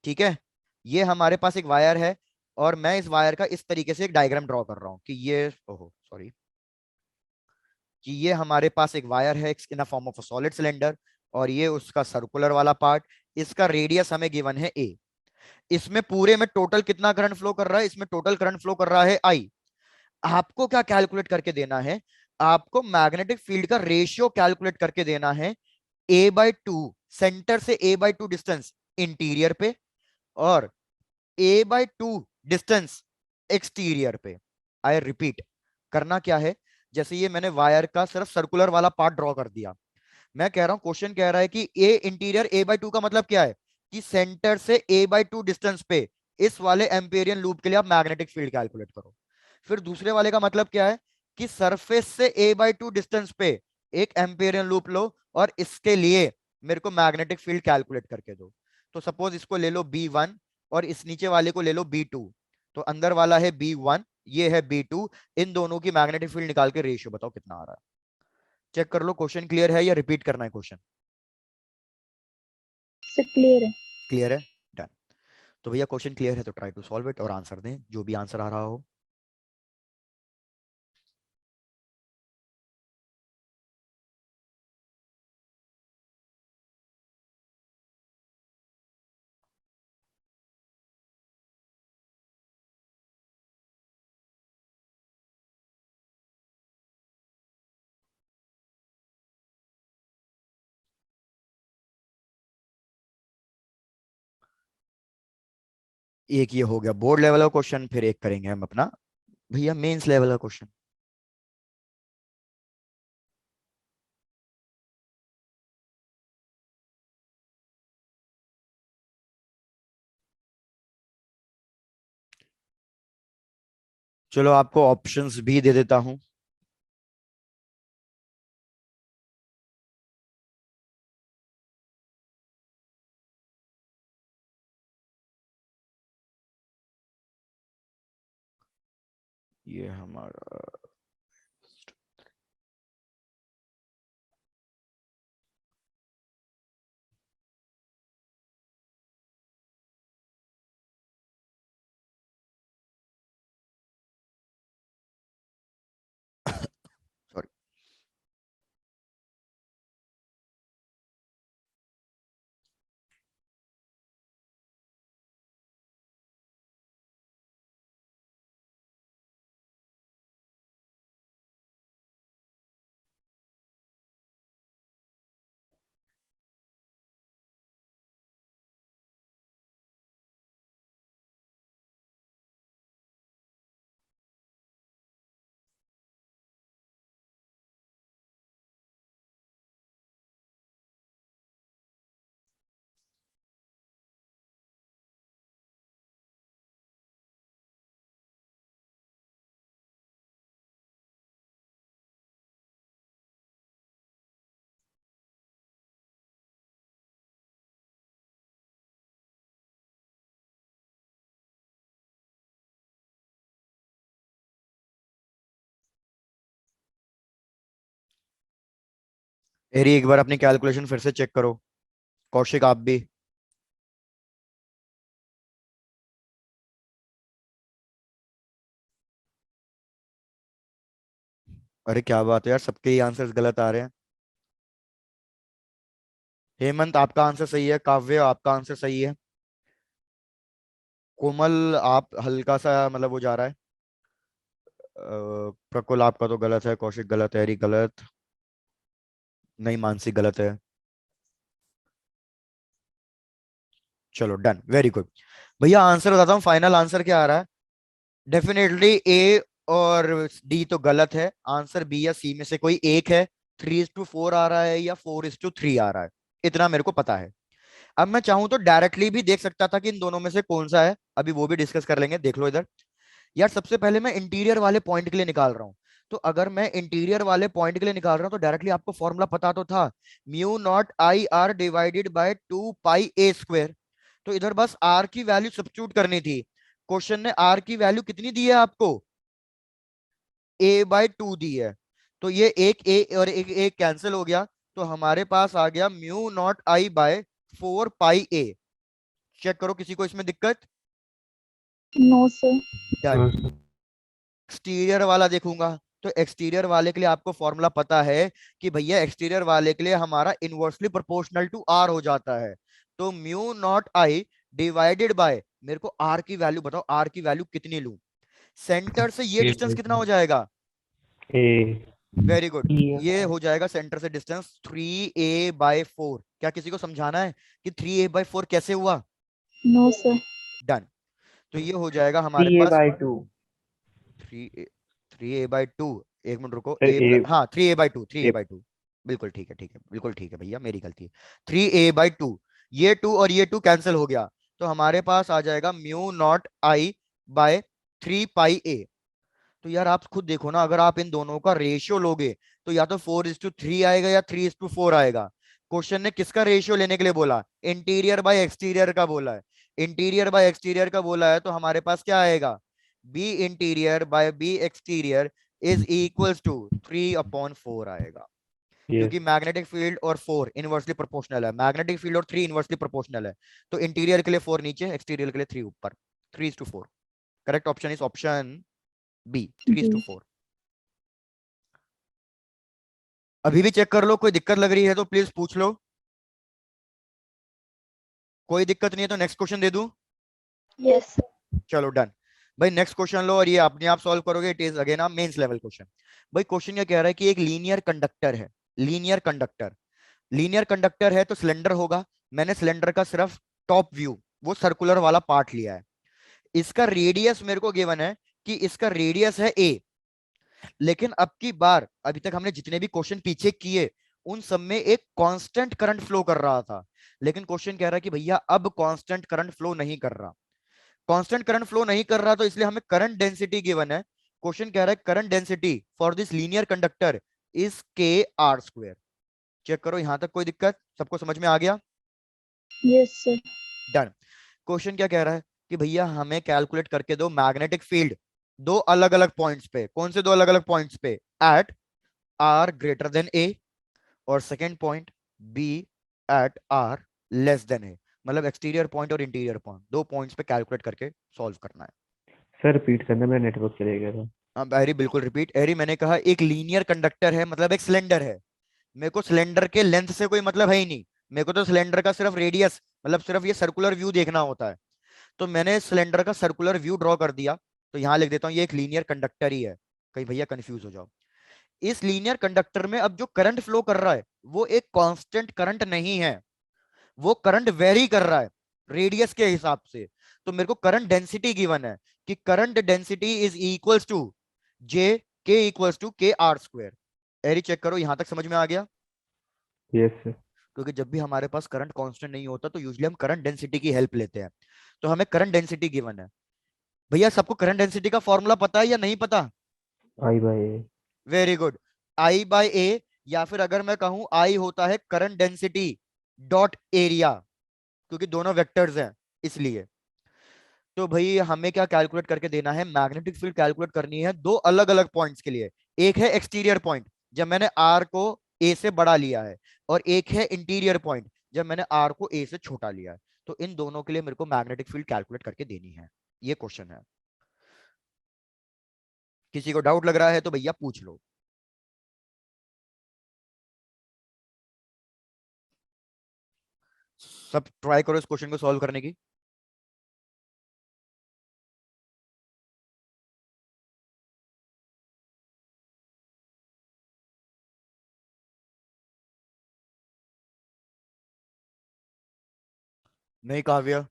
ठीक है। ये हमारे पास एक वायर है और मैं इस वायर का इस तरीके से एक डायग्राम ड्रॉ कर रहा हूं कि ये, ओहो सॉरी, कि ये हमारे पास एक वायर है in the form of a solid cylinder, और ये उसका सर्कुलर वाला पार्ट। इसका रेडियस हमें गिवन है ए। इसमें पूरे में टोटल कितना करंट फ्लो कर रहा है? इसमें टोटल करंट फ्लो कर रहा है आई। आपको क्या कैलकुलेट करके देना है? आपको मैग्नेटिक फील्ड का रेशियो कैलकुलेट करके देना है a/2, सेंटर से a/2 डिस्टेंस इंटीरियर पे और a/2 डिस्टेंस एक्सटीरियर पे। आई रिपीट, करना क्या है? जैसे ये मैंने वायर का सिर्फ सर्कुलर वाला पार्ट ड्रॉ कर दिया, मैं कह रहा हूं क्वेश्चन कह रहा है कि ए इंटीरियर a/2 का मतलब क्या है? कि सेंटर से a/2 डिस्टेंस पे इस वाले एम्पेरियन लूप के लिए आप मैग्नेटिक फील्ड कैलकुलेट करो। फिर दूसरे वाले का मतलब क्या है कि सरफेस से a/2 डिस्टेंस पे एक एम्पेरियन लूप लो और इसके लिए मेरे को मैग्नेटिक फील्ड कैलकुलेट करके दो। तो सपोज इसको ले लो B1 और इस नीचे वाले को ले लो B2। तो अंदर वाला है B1, ये है B2, इन दोनों की मैग्नेटिक फील्ड निकाल के रेशियो बताओ कितना आ रहा है। चेक कर लो क्वेश्चन क्लियर है या रिपीट करना है क्वेश्चन। सर क्लियर है। क्लियर है, डन। तो भैया क्वेश्चन क्लियर है तो ट्राई टू सॉल्व इट और आंसर दें जो भी आंसर आ रहा हो। एक ये हो गया बोर्ड लेवल का क्वेश्चन, फिर एक करेंगे हम अपना भैया मेंस लेवल का क्वेश्चन। चलो आपको ऑप्शंस भी दे देता हूं। ये हमारा सॉरी, एरी एक बार अपनी कैलकुलेशन फिर से चेक करो, कौशिक आप भी। अरे क्या बात है यार, सबके ही आंसर्स गलत आ रहे हैं। हेमंत आपका आंसर सही है, काव्य आपका आंसर सही है, कोमल आप हल्का सा मतलब वो जा रहा है, प्रकुल आपका तो गलत है, कौशिक गलत है, एरी गलत, नहीं मानसी गलत है। चलो डन, वेरी गुड। भैया आंसर बताता हूँ, फाइनल आंसर क्या आ रहा है। डेफिनेटली ए और डी तो गलत है, आंसर बी या सी में से कोई एक है। 3:4 आ रहा है या 4:3 आ रहा है, इतना मेरे को पता है। अब मैं चाहूं तो डायरेक्टली भी देख सकता था कि इन दोनों में से कौन सा है, अभी वो भी डिस्कस कर लेंगे। देख लो इधर यार, सबसे पहले मैं इंटीरियर वाले पॉइंट के लिए निकाल रहा हूं। तो अगर मैं इंटीरियर वाले पॉइंट के लिए निकाल रहा हूं तो डायरेक्टली आपको फॉर्मूला पता तो था, μ0 I r divided by 2 π a²। तो इधर बस r की वैल्यू सब्स्टिट्यूट करनी थी। क्वेश्चन ने r की वैल्यू कितनी दी है आपको, a/2 दी है। तो ये एक a और एक कैंसिल हो गया, तो हमारे पास आ गया μ0I/4 π a। चेक करो किसी को इसमें दिक्कत। No sir. Done. No sir. Exterior वाला देखूंगा, तो एक्सटीरियर वाले के लिए आपको फॉर्मूला पता है कि भैया एक्सटीरियर वाले के लिए हमारा इनवर्सली प्रोपोर्शनल टू आर हो जाता है। तो μ0I डिवाइडेड बाय, मेरे को आर की वैल्यू बताओ, आर की वैल्यू कितनी लूं। सेंटर से ये डिस्टेंस कितना हो जाएगा, ए वेरी गुड, ई ये हो जाएगा सेंटर से डिस्टेंस 3a/4। क्या किसी को समझाना है कि 3a/4 कैसे हुआ। No sir. डन। तो ये हो जाएगा हमारे 3 पास by 2 3a/2। एक मिनट रुको, ए हाँ 3a/2, 3a/2, बिल्कुल ठीक है, ठीक है, बिल्कुल ठीक है भैया, मेरी गलती है। 3a/2, ये 2 और ये 2 कैंसिल हो गया, तो हमारे पास आ जाएगा μ0I/3 π a। तो यार आप खुद देखो ना, अगर आप इन दोनों का रेशियो लोगे तो या तो 4:3 आएगा या 3:4 आएगा। क्वेश्चन ने किसका रेशियो लेने के लिए बोला? इंटीरियर बाय एक्सटीरियर का बोला है। इंटीरियर बाय एक्सटीरियर का बोला है तो हमारे पास क्या आएगा? B interior by B exterior is equals to 3/4 आएगा। यस क्योंकि मैग्नेटिक फील्ड और 4 इनवर्सली प्रोपोर्शनल है, मैग्नेटिक फील्ड और 3 इनवर्सली प्रोपोर्शनल है। तो इंटीरियर के लिए 4 नीचे, एक्सटीरियर के लिए 3 ऊपर, 3:4। Correct option is option B, 3:4। अभी भी चेक कर लो, कोई दिक्कत लग रही है तो प्लीज पूछ लो। कोई दिक्कत नहीं है तो नेक्स्ट क्वेश्चन दे दूं? Yes. चलो डन। भाई नेक्स्ट क्वेश्चन लो और ये अपने आप सॉल्व करोगे। It is again a mains level question. भाई क्वेश्चन ये कह रहा है कि एक लीनियर कंडक्टर है, लीनियर कंडक्टर, लीनियर कंडक्टर है तो सिलेंडर होगा। मैंने सिलेंडर का सिर्फ टॉप व्यू, वो सर्कुलर वाला पार्ट लिया है। इसका रेडियस मेरे को गिवन है कि इसका रेडियस है ए। लेकिन अब की बार, अभी तक हमने जितने भी क्वेश्चन पीछे किए उन सब में एक कांस्टेंट करंट फ्लो कर रहा था। लेकिन क्वेश्चन कह रहा है कि भैया अब कांस्टेंट करंट फ्लो नहीं कर रहा। कांस्टेंट करंट फ्लो नहीं कर रहा तो इसलिए हमें करंट डेंसिटी गिवन है। क्वेश्चन कह रहा है current density for this linear conductor is Kr²। Check करो यहां तक कोई दिक्कत? सबको समझ में आ गया? Yes, sir. डन। क्वेश्चन क्या कह रहा है कि भैया हमें कैलकुलेट करके दो मैग्नेटिक फील्ड दो अलग अलग पॉइंट्स पे। कौन से दो अलग अलग पॉइंट्स पे? At R greater than a, और second point B at R less than a. मतलब एक्सटीरियर पॉइंट और इंटीरियर पॉइंट, दो पॉइंट्स पे कैलकुलेट करके सॉल्व करना है। सर रिपीट करना, मेरा नेटवर्क चले गया था। अब एरी बिल्कुल रिपीट। एरी मैंने कहा एक लीनियर कंडक्टर है, मतलब एक सिलेंडर है। मेरे को सिलेंडर के लेंथ से कोई मतलब है ही नहीं, मेरे को तो सिलेंडर का सिर्फ रेडियस, मतलब सिर्फ ये सर्कुलर व्यू देखना होता है। तो मैंने सिलेंडर का सर्कुलर व्यू ड्रॉ कर दिया। तो यहां लिख देता हूं ये एक लीनियर कंडक्टर ही है, कहीं भैया कंफ्यूज हो जाओ। इस लीनियर कंडक्टर में अब जो करंट फ्लो कर रहा है वो एक कांस्टेंट करंट नहीं है, वो करंट वेरी कर रहा है रेडियस के हिसाब से। तो मेरे को करंट डेंसिटी गिवन है कि current density is equals to J K equals to Kr²। Eri check करो यहां तक समझ में आ गया? Yes sir. क्योंकि जब भी हमारे पास करंट कांस्टेंट नहीं होता तो यूजुअली हम करंट डेंसिटी की हेल्प लेते हैं। तो हमें करंट डेंसिटी गिवन है। भैया सबको करंट डेंसिटी का फॉर्मूला पता है या नहीं पता? I by a. Very good. I by a, या फिर अगर मैं कहूं आई होता है करंट डेंसिटी डॉट एरिया, क्योंकि दोनों वेक्टर्स हैं इसलिए। तो भाई हमें क्या कैलकुलेट करके देना है? मैग्नेटिक फील्ड कैलकुलेट करनी है दो अलग अलग पॉइंट्स के लिए। एक है एक्सटीरियर पॉइंट जब मैंने आर को ए से बड़ा लिया है, और एक है इंटीरियर पॉइंट जब मैंने आर को ए से छोटा लिया है। तो इन दोनों के लिए मेरे को मैग्नेटिक फील्ड कैलकुलेट करके देनी है। ये क्वेश्चन है। किसी को डाउट लग रहा है तो भैया पूछ लो। सब ट्राई करो इस क्वेश्चन को सॉल्व करने की। नहीं काव्य?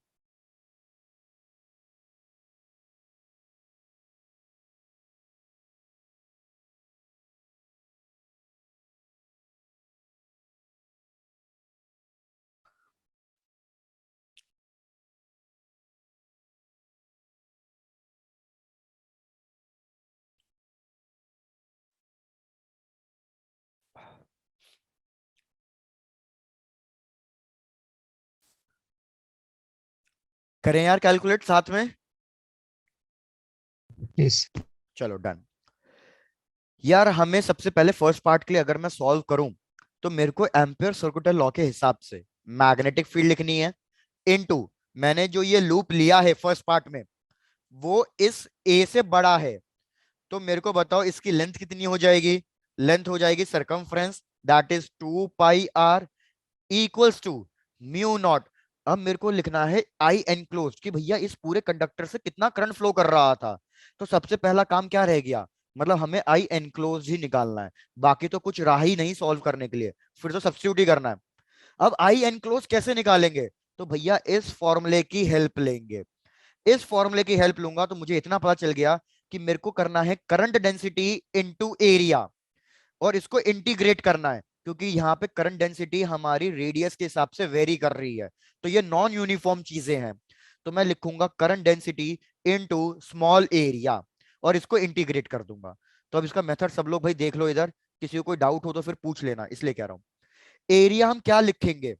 करें यार कैलकुलेट साथ में। Yes. चलो डन। यार हमें सबसे पहले फर्स्ट पार्ट के लिए अगर मैं सॉल्व करूं तो मेरे को एम्पियर सर्कुलर लॉ के हिसाब से मैग्नेटिक फील्ड लिखनी है इनटू, मैंने जो ये लूप लिया है फर्स्ट पार्ट में वो इस ए से बड़ा है। तो मेरे को बताओ इसकी लेंथ कितनी हो जाएगी? लेंथ हो जाएगी circumference, that is 2πr equals to mu naught. अब मेरे को लिखना है आई एनक्लोज कि भैया इस पूरे कंडक्टर से कितना करंट फ्लो कर रहा था। तो सबसे पहला काम क्या रह गया? मतलब हमें आई एनक्लोज ही निकालना है, बाकी तो कुछ रहा ही नहीं सॉल्व करने के लिए, फिर तो सब्स्टिट्यूट ही करना है। अब आई एनक्लोज कैसे निकालेंगे? तो भैया इस फॉर्मूले की हेल्प लेंगे। इस फॉर्मूले की हेल्प लूंगा तो मुझे इतना पता चल गया कि मेरे को करना है करंट डेंसिटी इनटू एरिया, और इसको इंटीग्रेट करना है क्योंकि यहाँ पे करंट डेंसिटी हमारी रेडियस के हिसाब से वेरी कर रही है। तो ये नॉन यूनिफॉर्म चीजें हैं। तो मैं लिखूंगा current density into small area, और इसको इंटीग्रेट कर दूंगा। तो अब इसका मेथड सब लोग भाई देख लो इधर, किसी को कोई डाउट हो तो फिर पूछ लेना, इसलिए कह रहा हूं। एरिया हम क्या लिखेंगे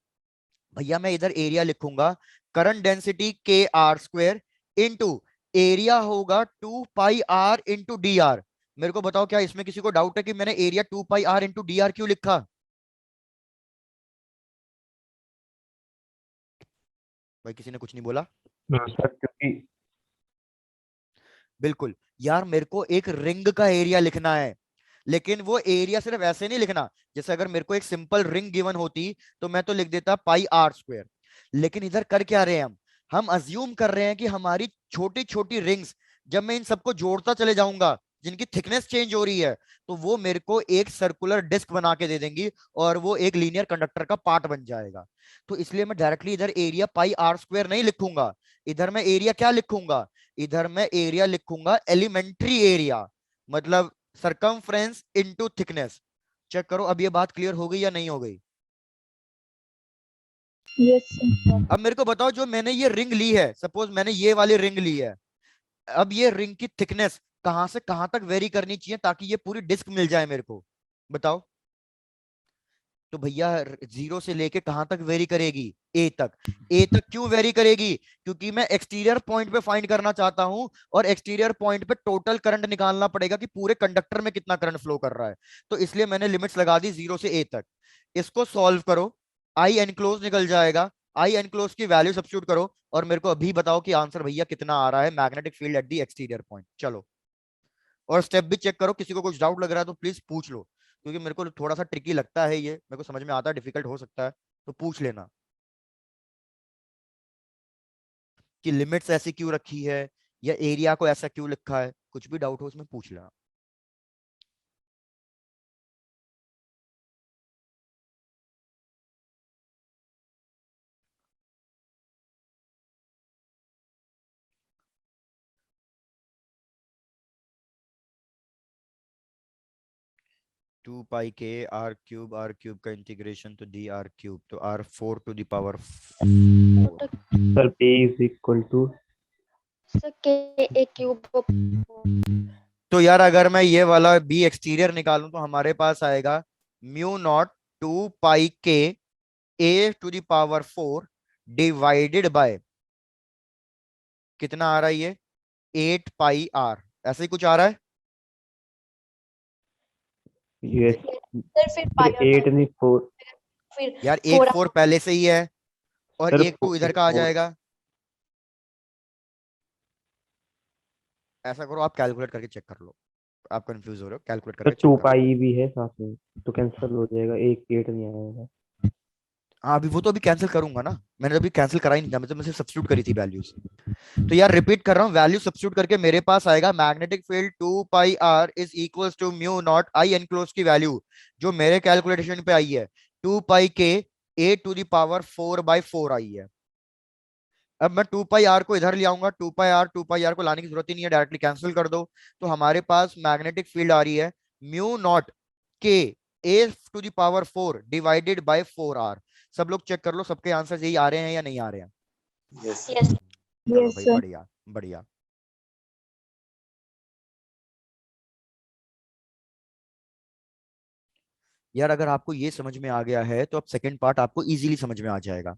भैया, मैं इधर एरिया लिखूंगा करंट डेंसिटी के आर स्क्वायर इंटू एरिया होगा 2 pi R into D are. मेरे को बताओ क्या इसमें किसी को डाउट है कि मैंने area 2 pi R into D R क्यों लिखा? भाई किसी ने कुछ नहीं बोला? सर क्योंकि बिल्कुल यार, मेरे को एक रिंग का एरिया लिखना है, लेकिन वो एरिया सिर्फ ऐसे नहीं लिखना। जैसे अगर मेरे को एक सिंपल रिंग गिवन होती तो मैं तो लिख देता पाई आर स्क्वायर। लेकिन इधर कर क्या रहे हैं हम अज्यूम कर रहे हैं कि हमारी छोटी छोटी रिंग्स, जब मैं इन सबको जोड़ता चले जाऊंगा जिनकी थिकनेस चेंज हो रही है, तो वो मेरे को एक सर्कुलर डिस्क बना के दे देंगी और वो एक लीनियर कंडक्टर का पार्ट बन जाएगा। तो इसलिए मैं डायरेक्टली इधर एरिया पाई आर स्क्वायर नहीं लिखूंगा, इधर मैं एरिया क्या लिखूंगा, इधर मैं एरिया लिखूंगा एलिमेंट्री एरिया, मतलब सरकमफ्रेंस इनटू थिकनेस। चेक करो अब ये बात क्लियर हो गई या नहीं हो गई? Yes, sir. अब मेरे को बताओ, जो मैंने ये रिंग ली है, सपोज मैंने ये वाली रिंग ली है, अब ये रिंग की थिकनेस कहां से कहां तक वेरी करनी चाहिए ताकि ये पूरी डिस्क मिल जाए मेरे को, बताओ? तो भैया 0 से लेके कहां तक वेरी करेगी? ए तक। ए तक क्यों वेरी करेगी? क्योंकि मैं एक्सटीरियर पॉइंट पे फाइंड करना चाहता हूं, और एक्सटीरियर पॉइंट पे टोटल करंट निकालना पड़ेगा कि पूरे कंडक्टर में कितना करंट फ्लो कर रहा है। तो इसलिए मैंने लिमिट्स लगा दी 0 से ए तक। इसको सॉल्व करो, आई एनक्लोज निकल जाएगा, आई एनक्लोज की वैल्यू सब्स्टिट्यूट करो, और मेरे को अभी बताओ कि आंसर भैया कितना आ रहा है magnetic field at the exterior point. चलो, और स्टेप भी चेक करो, किसी को कुछ डाउट लग रहा है तो प्लीज पूछ लो, क्योंकि मेरे को थोड़ा सा ट्रिकी लगता है ये, मेरे को समझ में आता है, डिफिकल्ट हो सकता है, तो पूछ लेना कि लिमिट्स ऐसी क्यों रखी है या एरिया को ऐसा क्यों लिखा है, कुछ भी डाउट हो उसमें पूछ लेना। Two pi K R cube का इंटीग्रेशन तो डी आर क्यूब, तो R 4 to the power 4। Sir P is equal to Sir, K A cube. तो यार अगर मैं ये वाला बी एक्सटीरियर निकालूं तो हमारे पास आएगा म्यू नॉट 2 पाई के ए to the power 4 divided by, कितना आ रहा है ये, 8 पाई आर, ऐसे ही कुछ आ रहा है। yes Sir, फिर फिर पाई और 8 नहीं 4 फिर यार एक 4 4 पहले से ही है, और सर एक 2 इधर का आ 4 जाएगा। ऐसा करो, आप कैलकुलेट करके चेक कर लो, आप कंफ्यूज हो रहे हो, कैलकुलेट सर करके चेक 2 कर लो। पाई भी है साथ में, तो कैंसिल हो जाएगा, एक 8 नहीं आएगा। हाँ अभी वो तो अभी कैंसिल करूंगा ना, मैंने अभी कैंसिल करा ही नहीं था, मतलब मैं सिर्फ सब्स्टिट्यूट करी थी वैल्यूज। तो यार रिपीट कर रहा हूँ, वैल्यू सब्स्टिट्यूट करके मेरे पास आएगा magnetic field 2 pi R is equals to mu naught I enclose की वैल्यू जो मेरे कैलकुलेशन पे आई है 2 पाई के ए टू द पावर 4/4 आई है। अब मैं 2 पाई आर को इधर ले आऊंगा, 2 पाई आर को लाने की जरूरत ही नहीं है, डायरेक्टली कैंसिल कर दो। तो हमारे पास मैग्नेटिक फील्ड आ रही है mu naught k A to the power 4 divided by 4 R. सब लोग चेक कर लो, सबके आंसर यही आ रहे हैं या नहीं आ रहे हैं? Yes. चलो Yes, भाई, sir. बढ़िया बढ़िया। यार अगर आपको ये समझ में आ गया है तो अब सेकंड पार्ट आपको इजीली समझ में आ जाएगा।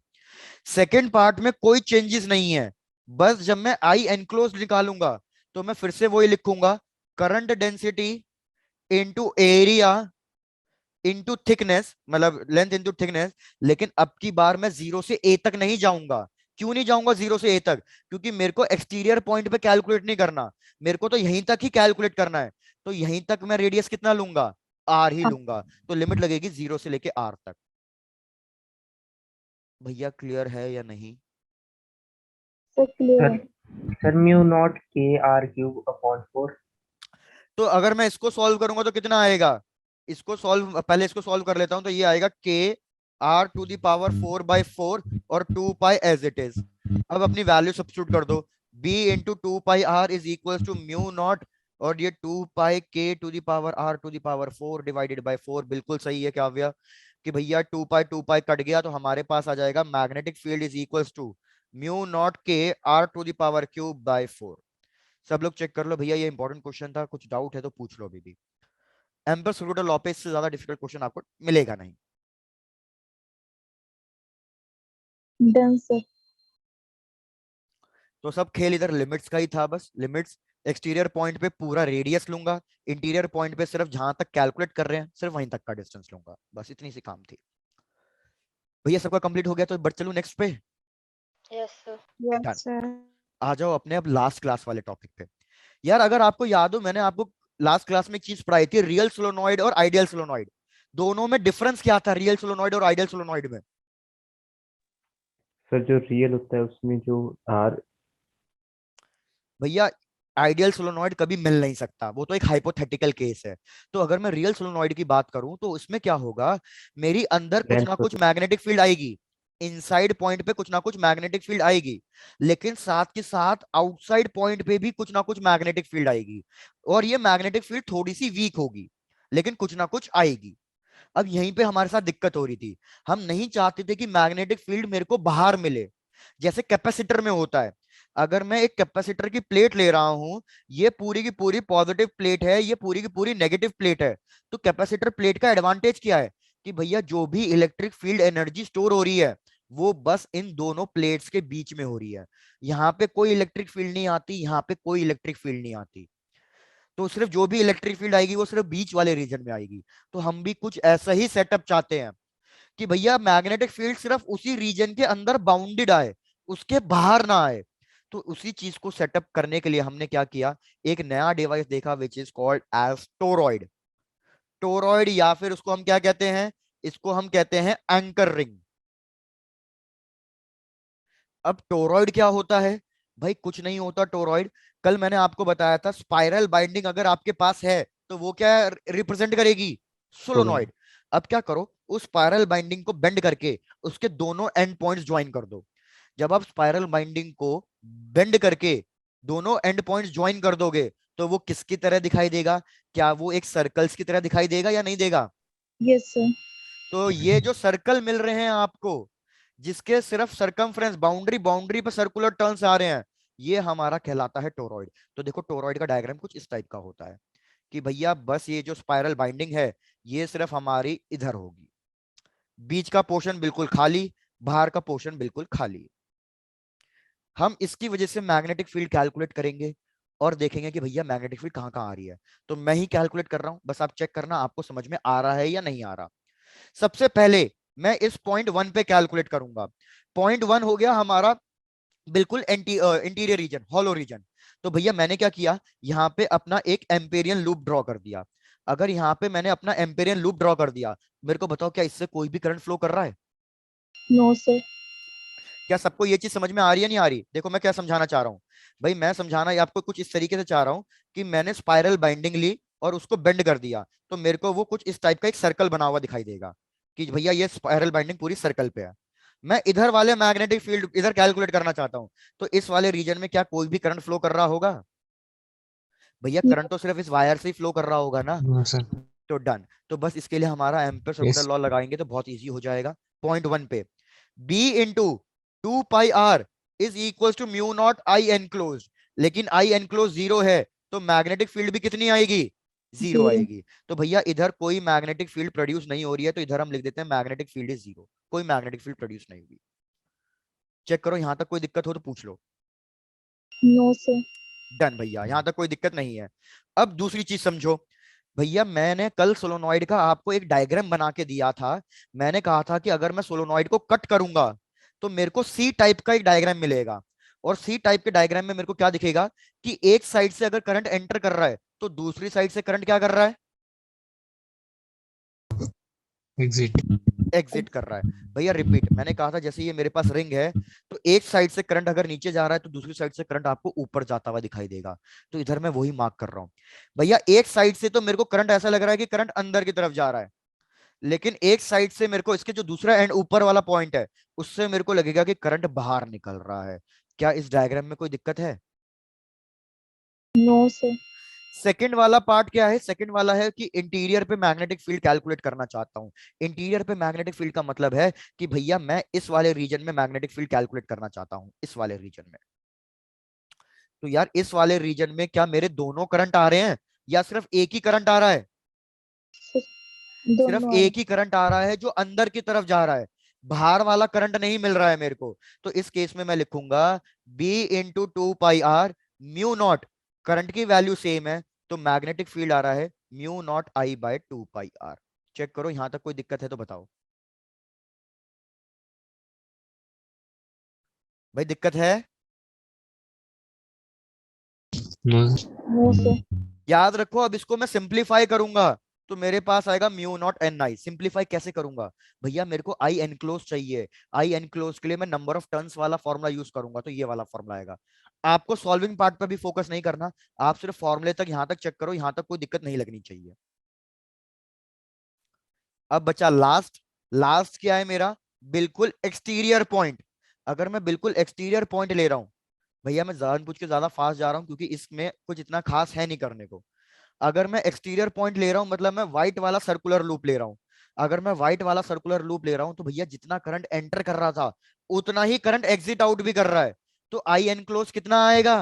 सेकंड पार्ट में कोई चेंजेस नहीं है, बस जब मैं आई एनक्लोज निकालूंगा तो मैं फिर से वही लिखूंगा, current density into area into thickness, मतलब लेंथ इनटू थिकनेस। लेकिन अब की बार मैं 0 से ए तक नहीं जाऊंगा। क्यों नहीं जाऊंगा 0 से ए तक? क्योंकि मेरे को एक्सटीरियर पॉइंट पे कैलकुलेट नहीं करना, मेरे को तो यहीं तक ही कैलकुलेट करना है। तो यहीं तक मैं रेडियस कितना लूंगा, आर ही लूंगा, तो लिमिट लगेगी 0 से लेके आर तक। भैया क्लियर है या नहीं? Sir, clear. Sir mu naught k R cube upon 4। तो अगर मैं इसको सॉल्व करूंगा तो कितना आएगा, इसको सॉल्व, पहले इसको सॉल्व कर लेता हूं, तो ये आएगा के आर टू द पावर 4/4 और 2 पाई एज इट इज। अब अपनी वैल्यू सब्स्टिट्यूट कर दो, b into 2 pi R is equal to mu naught, और ये 2 pi K to the power R to the power 4 divided by 4। बिल्कुल सही है काव्या कि भैया 2 पाई कट गया, तो हमारे पास आ जाएगा magnetic field is equal to mu naught k R to the power cube by 4। सब लोग चेक कर लो भैया, ये इंपॉर्टेंट क्वेश्चन था, कुछ डाउट है तो पूछ लो अभी भी। एम्पर सर्कुलर लॉ पे इससे ज्यादा डिफिकल्ट क्वेश्चन आपको मिलेगा नहीं। Done sir. तो सब खेल इधर लिमिट्स का ही था, बस लिमिट्स। एक्सटीरियर पॉइंट पे पूरा रेडियस लूंगा, इंटीरियर पॉइंट पे सिर्फ जहां तक कैलकुलेट कर रहे हैं सिर्फ वहीं तक का डिस्टेंस लूंगा, बस इतनी सी काम थी भैया। सबका कंप्लीट हो गया तो बढ़ चलूं नेक्स्ट पे। Yes sir. Done. Yes sir. आ जाओ अपने अब लास्ट क्लास वाले टॉपिक पे। यार अगर आपको याद हो, मैंने आपको लास्ट क्लास में एक चीज पढ़ाई थी, रियल सोलोनॉइड और आइडियल सोलोनॉइड। दोनों में डिफरेंस क्या था, रियल सोलोनॉइड और आइडियल सोलोनॉइड में? सर जो रियल होता है उसमें जो आर, भैया आइडियल सोलोनॉइड कभी मिल नहीं सकता, वो तो एक हाइपोथेटिकल केस है। तो अगर मैं रियल सोलोनॉइड की बात करूं तो उसमें क्या होगा, मेरी अंदर कुछ ना कुछ मैग्नेटिक फील्ड आएगी, इनसाइड पॉइंट पे कुछ ना कुछ मैग्नेटिक फील्ड आएगी, लेकिन साथ के साथ आउटसाइड पॉइंट पे भी कुछ ना कुछ मैग्नेटिक फील्ड आएगी। और ये मैग्नेटिक फील्ड थोड़ी सी वीक होगी, लेकिन कुछ ना कुछ आएगी। अब यहीं पे हमारे साथ दिक्कत हो रही थी, हम नहीं चाहते थे कि मैग्नेटिक फील्ड मेरे को बाहर मिले, जैसे कैपेसिटर में होता है। अगर मैं एक कैपेसिटर की प्लेट ले रहा हूं, ये पूरी की पूरी पॉजिटिव प्लेट है, ये पूरी की पूरी नेगेटिव प्लेट है, तो कैपेसिटर प्लेट का एडवांटेज क्या है कि भैया जो भी इलेक्ट्रिक फील्ड एनर्जी स्टोर हो रही है वो बस इन दोनों प्लेट्स के बीच में हो रही है। यहाँ पे कोई इलेक्ट्रिक फील्ड नहीं आती, यहाँ पे कोई इलेक्ट्रिक फील्ड नहीं आती, तो सिर्फ जो भी इलेक्ट्रिक फील्ड आएगी वो सिर्फ बीच वाले रीजन में आएगी। तो हम भी कुछ ऐसा ही सेटअप चाहते हैं कि भैया मैग्नेटिक फील्ड सिर्फ उसी रीजन के अंदर बाउंडेड आए, उसके बाहर ना आए। तो उसी चीज को सेटअप करने के लिए हमने क्या किया, एक नया डिवाइस देखा which is called as toroid. Toroid या फिर उसको हम क्या कहते हैं, इसको हम कहते हैं एंकर रिंग। अब टोरॉइड क्या होता है? भाई कुछ नहीं होता टोरॉइड। कल मैंने आपको बताया था स्पाइरल बाइंडिंग अगर आपके पास है तो वो क्या रिप्रेजेंट करेगी, सोलोनॉइड। अब क्या करो, उस स्पाइरल बाइंडिंग को बेंड करके उसके दोनों एंड पॉइंट्स ज्वाइन कर दो। जब आप स्पाइरल बाइंडिंग को बेंड करके दोनों एंड पॉइंट्स ज्वाइन कर दोगे तो वो किसकी तरह दिखाई देगा, क्या वो एक सर्कल्स की तरह दिखाई देगा या नहीं देगा? Yes sir. तो ये जो सर्कल मिल रहे हैं आपको, जिसके सिर्फ सरकमफ्रेंस बाउंड्री बाउंड्री पे सर्कुलर टर्न्स आ रहे हैं, ये हमारा कहलाता है टोरॉइड। तो देखो टोरॉइड का डायग्राम कुछ इस टाइप का होता है कि भैया बस ये जो स्पाइरल बाइंडिंग है ये सिर्फ हमारी इधर होगी, बीच का पोर्शन बिल्कुल खाली, बाहर का पोर्शन बिल्कुल खाली। हम इसकी वजह से मैग्नेटिक फील्ड कैलकुलेट करेंगे और देखेंगे कि भैया मैग्नेटिक फील्ड कहाँ कहाँ आ रही है। तो मैं ही कैलकुलेट कर रहा हूं, बस आप चेक करना आपको समझ में आ रहा है या नहीं आ रहा। सबसे पहले मैं इस पॉइंट वन पे कैलकुलेट करूंगा। पॉइंट वन हो गया हमारा बिल्कुल इंटीरियर रीजन, हॉलो रीजन। तो भैया मैंने क्या किया, यहाँ पे अपना एक एम्पेरियन लूप ड्रॉ कर दिया। अगर यहाँ पे मैंने अपना एम्पेरियन लूप ड्रॉ कर दिया, मेरे को बताओ क्या इससे कोई भी करंट फ्लो कर रहा है? No sir. क्या सबको ये चीज समझ में आ रही है नहीं आ रही? देखो मैं क्या समझाना चाह रहा हूँ भाई, मैं समझाना ये आपको कुछ इस तरीके से चाह रहा हूँ कि मैंने स्पाइरल बाइंडिंग ली और उसको बेंड कर दिया, तो मेरे को वो कुछ इस टाइप का एक सर्कल बना हुआ दिखाई देगा कि भैया ये स्पाइरल बाइंडिंग पूरी सर्कल पे है। मैं इधर वाले मैग्नेटिक फील्ड इधर कैलकुलेट करना चाहता हूँ, तो इस वाले रीजन में क्या कोई भी करंट फ्लो कर रहा होगा? भैया करंट तो सिर्फ इस वायर से ही फ्लो कर रहा होगा ना। No sir. तो डन, तो बस इसके लिए हमारा एम्पीयर सर्कुलर यस। लॉ लगाएंगे तो बहुत इजी हो जाएगा। पॉइंट वन पे B into 2 pi R is equal to mu naught I enclose, लेकिन आई एनक्लोज जीरो है तो मैग्नेटिक फील्ड भी कितनी आएगी, जीरो जीरो। आएगी। तो भैया इधर कोई मैग्नेटिक फील्ड प्रोड्यूस नहीं हो रही है, तो इधर हम लिख देते हैं मैग्नेटिक फील्ड इज जीरो, कोई मैग्नेटिक फील्ड प्रोड्यूस नहीं होगी। चेक करो, यहां तक कोई दिक्कत हो तो पूछ लो। No sir. डन भैया, यहां तक कोई दिक्कत नहीं है। अब दूसरी चीज समझो भैया, मैंने कल सोलोनॉइड का आपको एक डायग्राम बना के दिया था। मैंने कहा था कि अगर मैं सोलोनॉइड को कट करूंगा तो मेरे को सी टाइप का एक डायग्राम मिलेगा, और सी टाइप के डायग्राम में मेरे को क्या दिखेगा कि एक साइड से अगर करंट एंटर कर रहा है तो दूसरी साइड से करंट क्या कर रहा है, एग्जिट। एग्जिट कर रहा है। भैया रिपीट, मैंने कहा था जैसे ये मेरे पास रिंग है, तो एक साइड से करंट अगर नीचे जा रहा है तो दूसरी साइड से करंट आपको ऊपर जाता हुआ दिखाई देगा। तो इधर मैं वही मार्क कर रहा हूं। भैया एक साइड से तो मेरे को करंट ऐसा लग रहा है कि करंट अंदर की तरफ जा रहा है, लेकिन एक साइड से मेरे को इसके जो दूसरा एंड ऊपर वाला पॉइंट है उससे मेरे को लगेगा कि करंट बाहर निकल रहा है। क्या इस डायग्राम में कोई दिक्कत है? No sir. सेकंड वाला पार्ट क्या है, सेकंड वाला है कि इंटीरियर पे मैग्नेटिक फील्ड कैलकुलेट करना चाहता हूं। इंटीरियर पे मैग्नेटिक फील्ड का मतलब है कि भैया मैं इस वाले रीजन में मैग्नेटिक फील्ड कैलकुलेट करना चाहता हूं, इस वाले रीजन में। तो यार इस वाले रीजन में क्या मेरे दोनों करंट आ रहे हैं या सिर्फ एक ही करंट आ रहा है? सिर्फ दोनों एक ही करंट आ रहा है जो अंदर की तरफ जा रहा है, बाहर वाला करंट नहीं मिल रहा है मेरे को। तो इस केस में मैं लिखूंगा B into 2 πr mu naught, current की वैल्यू सेम है तो मैग्नेटिक फील्ड आ रहा है mu not I/2 πr। Check करो, यहां तक कोई दिक्कत है तो बताओ भाई, दिक्कत है? No no sir. याद रखो, अब इसको मैं सिंप्लीफाई करूंगा तो मेरे पास आएगा म्यू नॉट NI। सिंप्लीफाई कैसे करूंगा भैया? मेरे को आई एनक्लोज चाहिए, आई एनक्लोज के लिए मैं नंबर ऑफ टर्न्स वाला फॉर्मूला यूज करूंगा, तो ये वाला फॉर्मूला आएगा। आपको सॉल्विंग पार्ट पर भी फोकस नहीं करना, आप सिर्फ फॉर्मूले तक यहां तक चेक करो, यहां तक कोई दिक्कत नहीं लगनी चाहिए। अब बचा लास्ट। लास्ट क्या है मेरा? बिल्कुल एक्सटीरियर पॉइंट। अगर मैं बिल्कुल एक्सटीरियर पॉइंट ले रहा हूं, भैया मैं जानबूझ के ज्यादा फास्ट जा रहा हूं क्योंकि इसमें कुछ इतना खास है नहीं करने को। अगर मैं एक्सटीरियर पॉइंट ले रहा हूं मतलब मैं व्हाइट वाला सर्कुलर लूप ले रहा हूं। अगर मैं व्हाइट वाला सर्कुलर लूप ले रहा हूं तो भैया जितना करंट एंटर कर रहा था उतना ही करंट एग्जिट आउट भी कर रहा है, तो आई एनक्लोज कितना आएगा?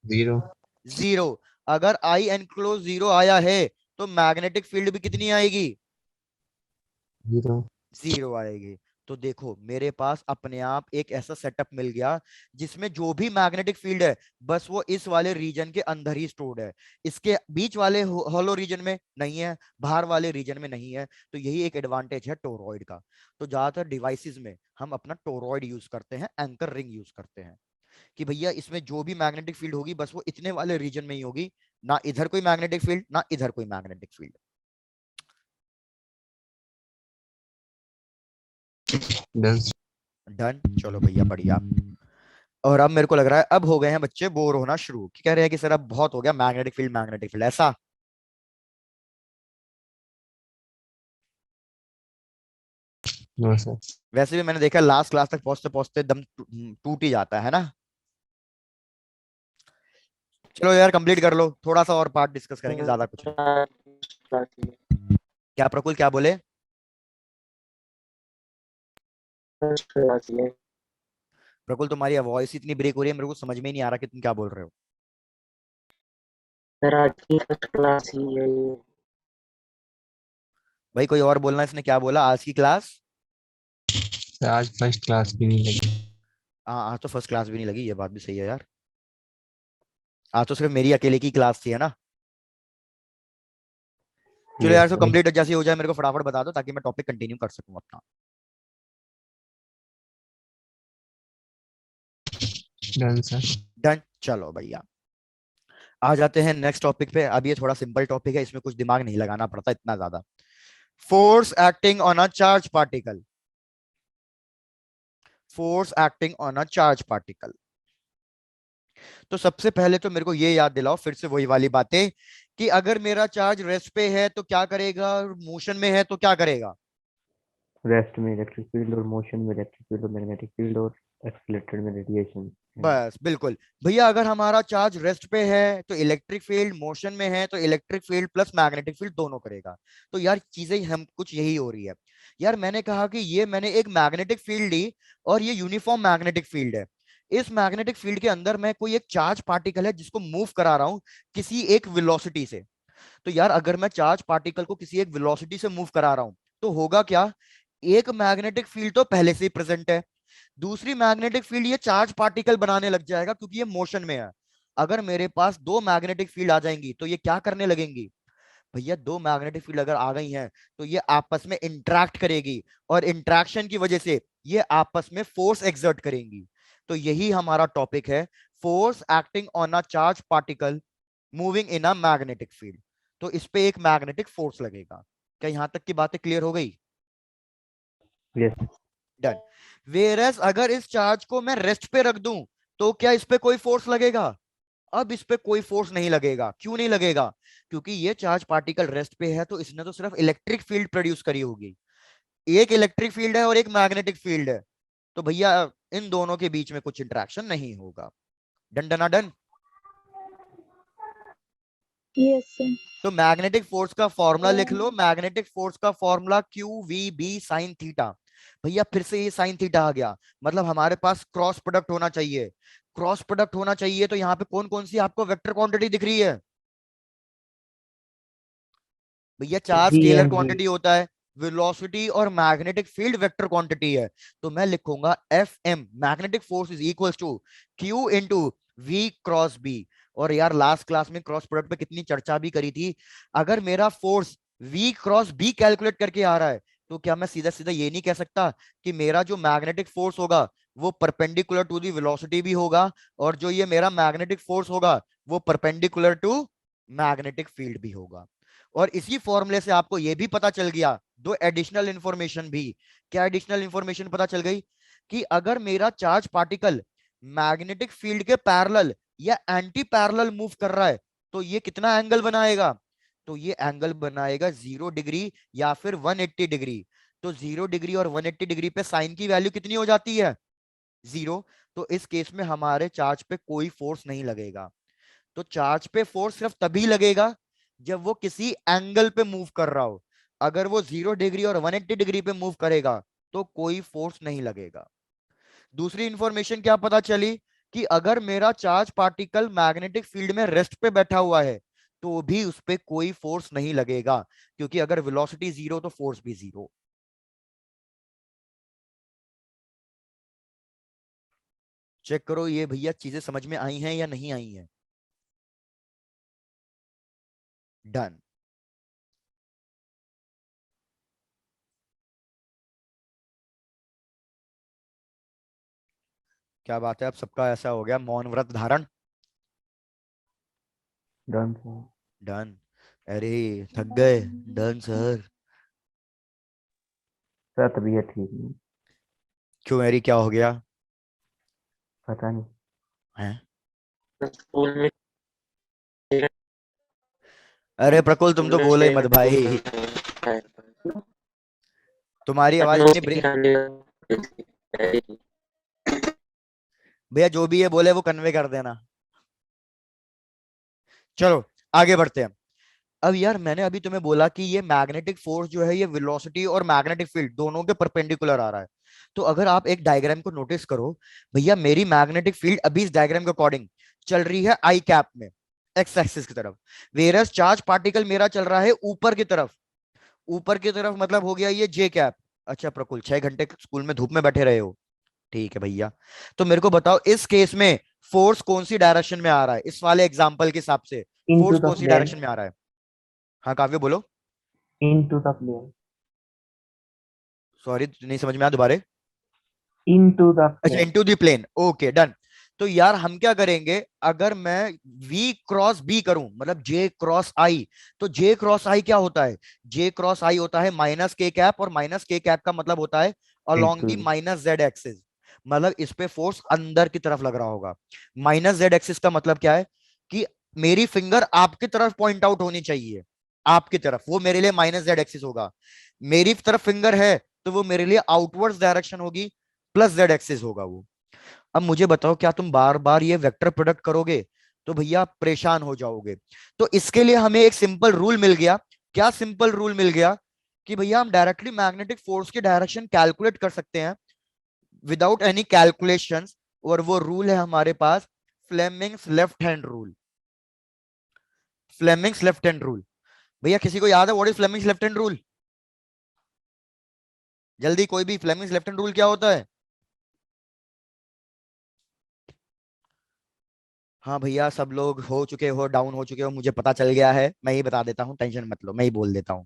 जीरो। जीरो। अगर आई एनक्लोज जीरो आया है तो मैग्नेटिक फील्ड भी कितनी आएगी? जीरो। जीरो आएगी। तो देखो मेरे पास अपने आप एक ऐसा सेटअप मिल गया जिसमें जो भी मैग्नेटिक फील्ड है बस वो इस वाले रीजन के अंदर ही स्टोर्ड है, इसके बीच वाले हॉलो रीजन में नहीं है, बाहर वाले रीजन में नहीं है। तो यही एक एडवांटेज है टोरॉइड का। तो ज्यादातर डिवाइसेस में हम अपना टोरॉइड यूज करते हैं, एंकर रिंग यूज करते हैं कि भैया इसमें जो भी मैग्नेटिक फील्ड होगी बस वो इतने वाले रीजन में ही होगी, ना इधर कोई मैग्नेटिक फील्ड ना इधर कोई मैग्नेटिक फील्ड। डन। डन, चलो भैया बढ़िया। और अब मेरे को लग रहा है अब हो गए हैं बच्चे बोर होना शुरू, कि कह रहे हैं कि सर अब बहुत हो गया मैग्नेटिक फील्ड, मैग्नेटिक फील्ड ऐसा। No sir. वैसे भी मैंने देखा लास्ट क्लास तक पहुंचते पहुंचते दम टूट ही जाता है ना। चलो यार कंप्लीट कर लो, थोड़ा सा और पार्ट डिस्कस करेंगे, ज्यादा कुछ नहीं। क्या प्रकुल क्या बोले? प्रकुल तुम्हारी वॉइस इतनी ब्रेक हो रही है, मेरे को समझ में ही नहीं आ रहा कि तुम क्या बोल रहे हो। सर आज की फर्स्ट क्लास ही है ये। भाई कोई और बोलना, इसने क्या बोला आज की क्लास? सर आज फर्स्ट क्लास भी नहीं लगी। हाँ आज तो फर्स्ट क्लास भी नहीं लगी, ये बात भी सही है यार। आज तो सिर्फ मेरी अकेले की क्लास थी, है ना। चलो यार, यस तो सर। कंप्लीट जैसे ही हो जाए मेरे को फटाफट बता दो ताकि मैं टॉपिक कंटिन्यू कर सकूं अपना। Done sir. डन, चलो भैया आ जाते हैं नेक्स्ट टॉपिक पे। अब ये थोड़ा सिंपल टॉपिक है, इसमें कुछ दिमाग नहीं लगाना पड़ता इतना ज्यादा। Force acting on a charge particle. Force acting on a charge particle. तो सबसे पहले तो मेरे को ये याद दिलाओ फिर से वही वाली बातें कि अगर मेरा चार्ज रेस्ट पे है तो क्या करेगा, मोशन में है तो क्या करेगा? रेस्ट में इलेक्ट्रिक फील्ड और मोशन में इलेक्ट्रिक फील्ड और मैग्नेटिक फील्ड और एक्सीलरेटेड में रेडिएशन। बस बिल्कुल भैया, अगर हमारा चार्ज रेस्ट पे है तो इलेक्ट्रिक फील्ड, मोशन में है तो electric field plus magnetic field दोनों करेगा। तो यार चीजें हम कुछ यही हो रही है। यार मैंने कहा कि ये मैंने एक मैग्नेटिक फील्ड ली और ये यूनिफॉर्म मैग्नेटिक फील्ड है। इस मैग्नेटिक फील्ड के अंदर मैं कोई एक चार्ज पार्टिकल है जिसको मूव करा रहा हूं किसी एक वेलोसिटी से। तो यार अगर मैं चार्ज पार्टिकल को किसी एक वेलोसिटी से मूव करा रहा हूं तो होगा क्या, एक मैग्नेटिक फील्ड तो पहले से ही प्रेजेंट है, दूसरी मैग्नेटिक फील्ड ये चार्ज पार्टिकल बनाने लग जाएगा क्योंकि ये मोशन में है। अगर मेरे पास दो मैग्नेटिक फील्ड आ जाएंगी तो ये क्या करने लगेंगी? भैया दो मैग्नेटिक फील्ड अगर आ गई हैं तो ये आपस में इंटरेक्ट करेगी और इंटरेक्शन की वजह से ये आपस में फोर्स एक्सर्ट करेंगी। तो यही हमारा टॉपिक है, force acting on a charge particle moving in a magnetic field. तो इस पे एक मैग्नेटिक फोर्स लगेगा। क्या यहां तक की बातें क्लियर हो गई? यस। डन। वेरस अगर इस चार्ज को मैं रेस्ट पे रख दूं तो क्या इस पे कोई फोर्स लगेगा? अब इस पे कोई फोर्स नहीं लगेगा। क्यों नहीं लगेगा? क्योंकि ये चार्ज पार्टिकल रेस्ट पे है तो इसने तो सिर्फ इलेक्ट्रिक फील्ड प्रोड्यूस करी होगी। एक इलेक्ट्रिक फील्ड है और एक मैग्नेटिक फील्ड है, तो भैया इन दोनों के बीच में कुछ इंटरेक्शन नहीं होगा। डन डना डन। Yes sir. तो मैग्नेटिक फोर्स का फॉर्मूला लिख लो, मैग्नेटिक फोर्स का formula q v B sine theta. भैया फिर से ये साइन थीटा आ गया, मतलब हमारे पास क्रॉस प्रोडक्ट होना चाहिए। क्रॉस प्रोडक्ट होना चाहिए तो यहाँ पे कौन कौन सी आपको वेक्टर क्वांटिटी दिख रही है? भैया चार्ज जी स्केलर एंड जी। क्वांटिटी होता है, वेलोसिटी और मैग्नेटिक फील्ड वेक्टर क्वांटिटी है। तो मैं लिखूंगा F M magnetic force is equals to Q into V cross B. और यार लास्ट क्लास में क्रॉस प्रोडक्ट पे कितनी चर्चा भी करी थी। अगर मेरा force V cross B calculate करके आ रहा है तो क्या मैं सीधा सीधा ये नहीं कह सकता कि मेरा जो मैग्नेटिक फोर्स होगा वो परपेंडिकुलर टू दी वेलोसिटी भी होगा, और जो ये मेरा मैग्नेटिक फोर्स होगा वो परपेंडिकुलर टू मैग्नेटिक फील्ड भी होगा। और इसी फॉर्मूले से आपको यह भी पता चल गया दो एडिशनल इंफॉर्मेशन भी। क्या एडिशनल इंफॉर्मेशन पता चल गई? कि अगर मेरा चार्ज पार्टिकल मैग्नेटिक फील्ड के पैरेलल या एंटी पैरेलल मूव कर रहा है तो ये कितना एंगल बनाएगा? तो ये एंगल बनाएगा 0 डिग्री या फिर 180 डिग्री। तो 0 डिग्री और 180 डिग्री पे साइन की वैल्यू कितनी हो जाती है? 0। तो इस केस में हमारे चार्ज पे कोई फोर्स नहीं लगेगा। तो चार्ज पे फोर्स सिर्फ तभी लगेगा जब वो किसी एंगल पे मूव कर रहा हो। अगर वो 0 डिग्री और 180 डिग्री पे मूव करेगा तो कोई फोर्स नहीं लगेगा। दूसरी इंफॉर्मेशन क्या पता चली? कि अगर मेरा चार्ज पार्टिकल मैग्नेटिक फील्ड में रेस्ट पे बैठा हुआ है तो भी उस पर कोई फोर्स नहीं लगेगा, क्योंकि अगर वेलोसिटी 0 तो फोर्स भी 0। चेक करो ये भैया चीजें समझ में आई हैं या नहीं आई हैं? डन। क्या बात है, अब सबका ऐसा हो गया मौन व्रत धारण? Done sir. डन। अरे थक गए? Done sir. सर तबीयत ठीक नहीं। क्यों मेरी क्या हो गया पता नहीं। है? स्कूल में अरे प्रकुल तुम स्कूल तो में बोले ही मत फेवरेट भाई, है। तुम्हारी आवाज इतनी नोट दिखाने भैया जो भी है बोले वो कन्वे कर देना। चलो आगे बढ़ते हैं। अब यार मैंने अभी तुम्हें बोला कि ये मैग्नेटिक फोर्स जो है ये वेलोसिटी और मैग्नेटिक फील्ड दोनों के परपेंडिकुलर आ रहा है। तो अगर आप एक डायग्राम को नोटिस करो, भैया मेरी मैग्नेटिक फील्ड अभी इस डायग्राम के अकॉर्डिंग चल रही है आई कैप में, एक्स एक्सिस की तरफ। वेरस चार्ज पार्टिकल मेरा चल रहा है ऊपर की तरफ। ऊपर की तरफ मतलब हो गया ये जे कैप। अच्छा प्रकुल 6 घंटे स्कूल में धूप में बैठे रहे हो, ठीक है भैया। तो मेरे को बताओ इस केस में फोर्स कौन सी डायरेक्शन में आ रहा है? इस वाले एग्जांपल के हिसाब से इनटू फोर्स द कौन सी प्लेन। डायरेक्शन में आ रहा है? हाँ काव्य बोलो। Into the plane. सॉरी नहीं समझ में आया, दोबारे। इनटू द अच्छा plane. Into the plane, okay done. तो यार हम क्या करेंगे, अगर मैं V क्रॉस B करूं मतलब J क्रॉस I, तो J क्रॉस I क्या होता है? J क्रॉस I होता है माइनस के कैप, और माइनस के कैप का मतलब होता है अलोंग दी बिल्कुल। Minus Z axis. मतलब इस पे फोर्स अंदर की तरफ लग रहा होगा। माइनस जेड एक्सिस का मतलब क्या है? कि मेरी फिंगर आपकी तरफ पॉइंट आउट होनी चाहिए, आपकी तरफ, वो मेरे लिए माइनस जेड एक्सिस होगा। मेरी तरफ फिंगर है तो वो मेरे लिए आउटवर्ड्स डायरेक्शन होगी, प्लस जेड एक्सिस होगा वो। अब मुझे बताओ क्या तुम बार बार ये वेक्टर प्रोडक्ट करोगे? तो भैया आप परेशान हो जाओगे। तो इसके लिए हमें एक सिंपल रूल मिल गया। क्या सिंपल रूल मिल गया? कि भैया हम डायरेक्टली मैग्नेटिक फोर्स की डायरेक्शन कैलकुलेट कर सकते हैं विदाउट एनी कैलकुलेशंस। और वो रूल है हमारे पास Fleming's left hand rule. Fleming's left hand rule. भैया किसी को याद है what is Fleming's left hand rule? जल्दी कोई भी, फ्लेमिंग्स लेफ्ट हैंड रूल क्या होता है? हाँ भैया सब लोग हो चुके हो, डाउन हो चुके हो, मुझे पता चल गया है, मैं ही बता देता हूँ, टेंशन मत लो, मैं ही बोल देता हूँ।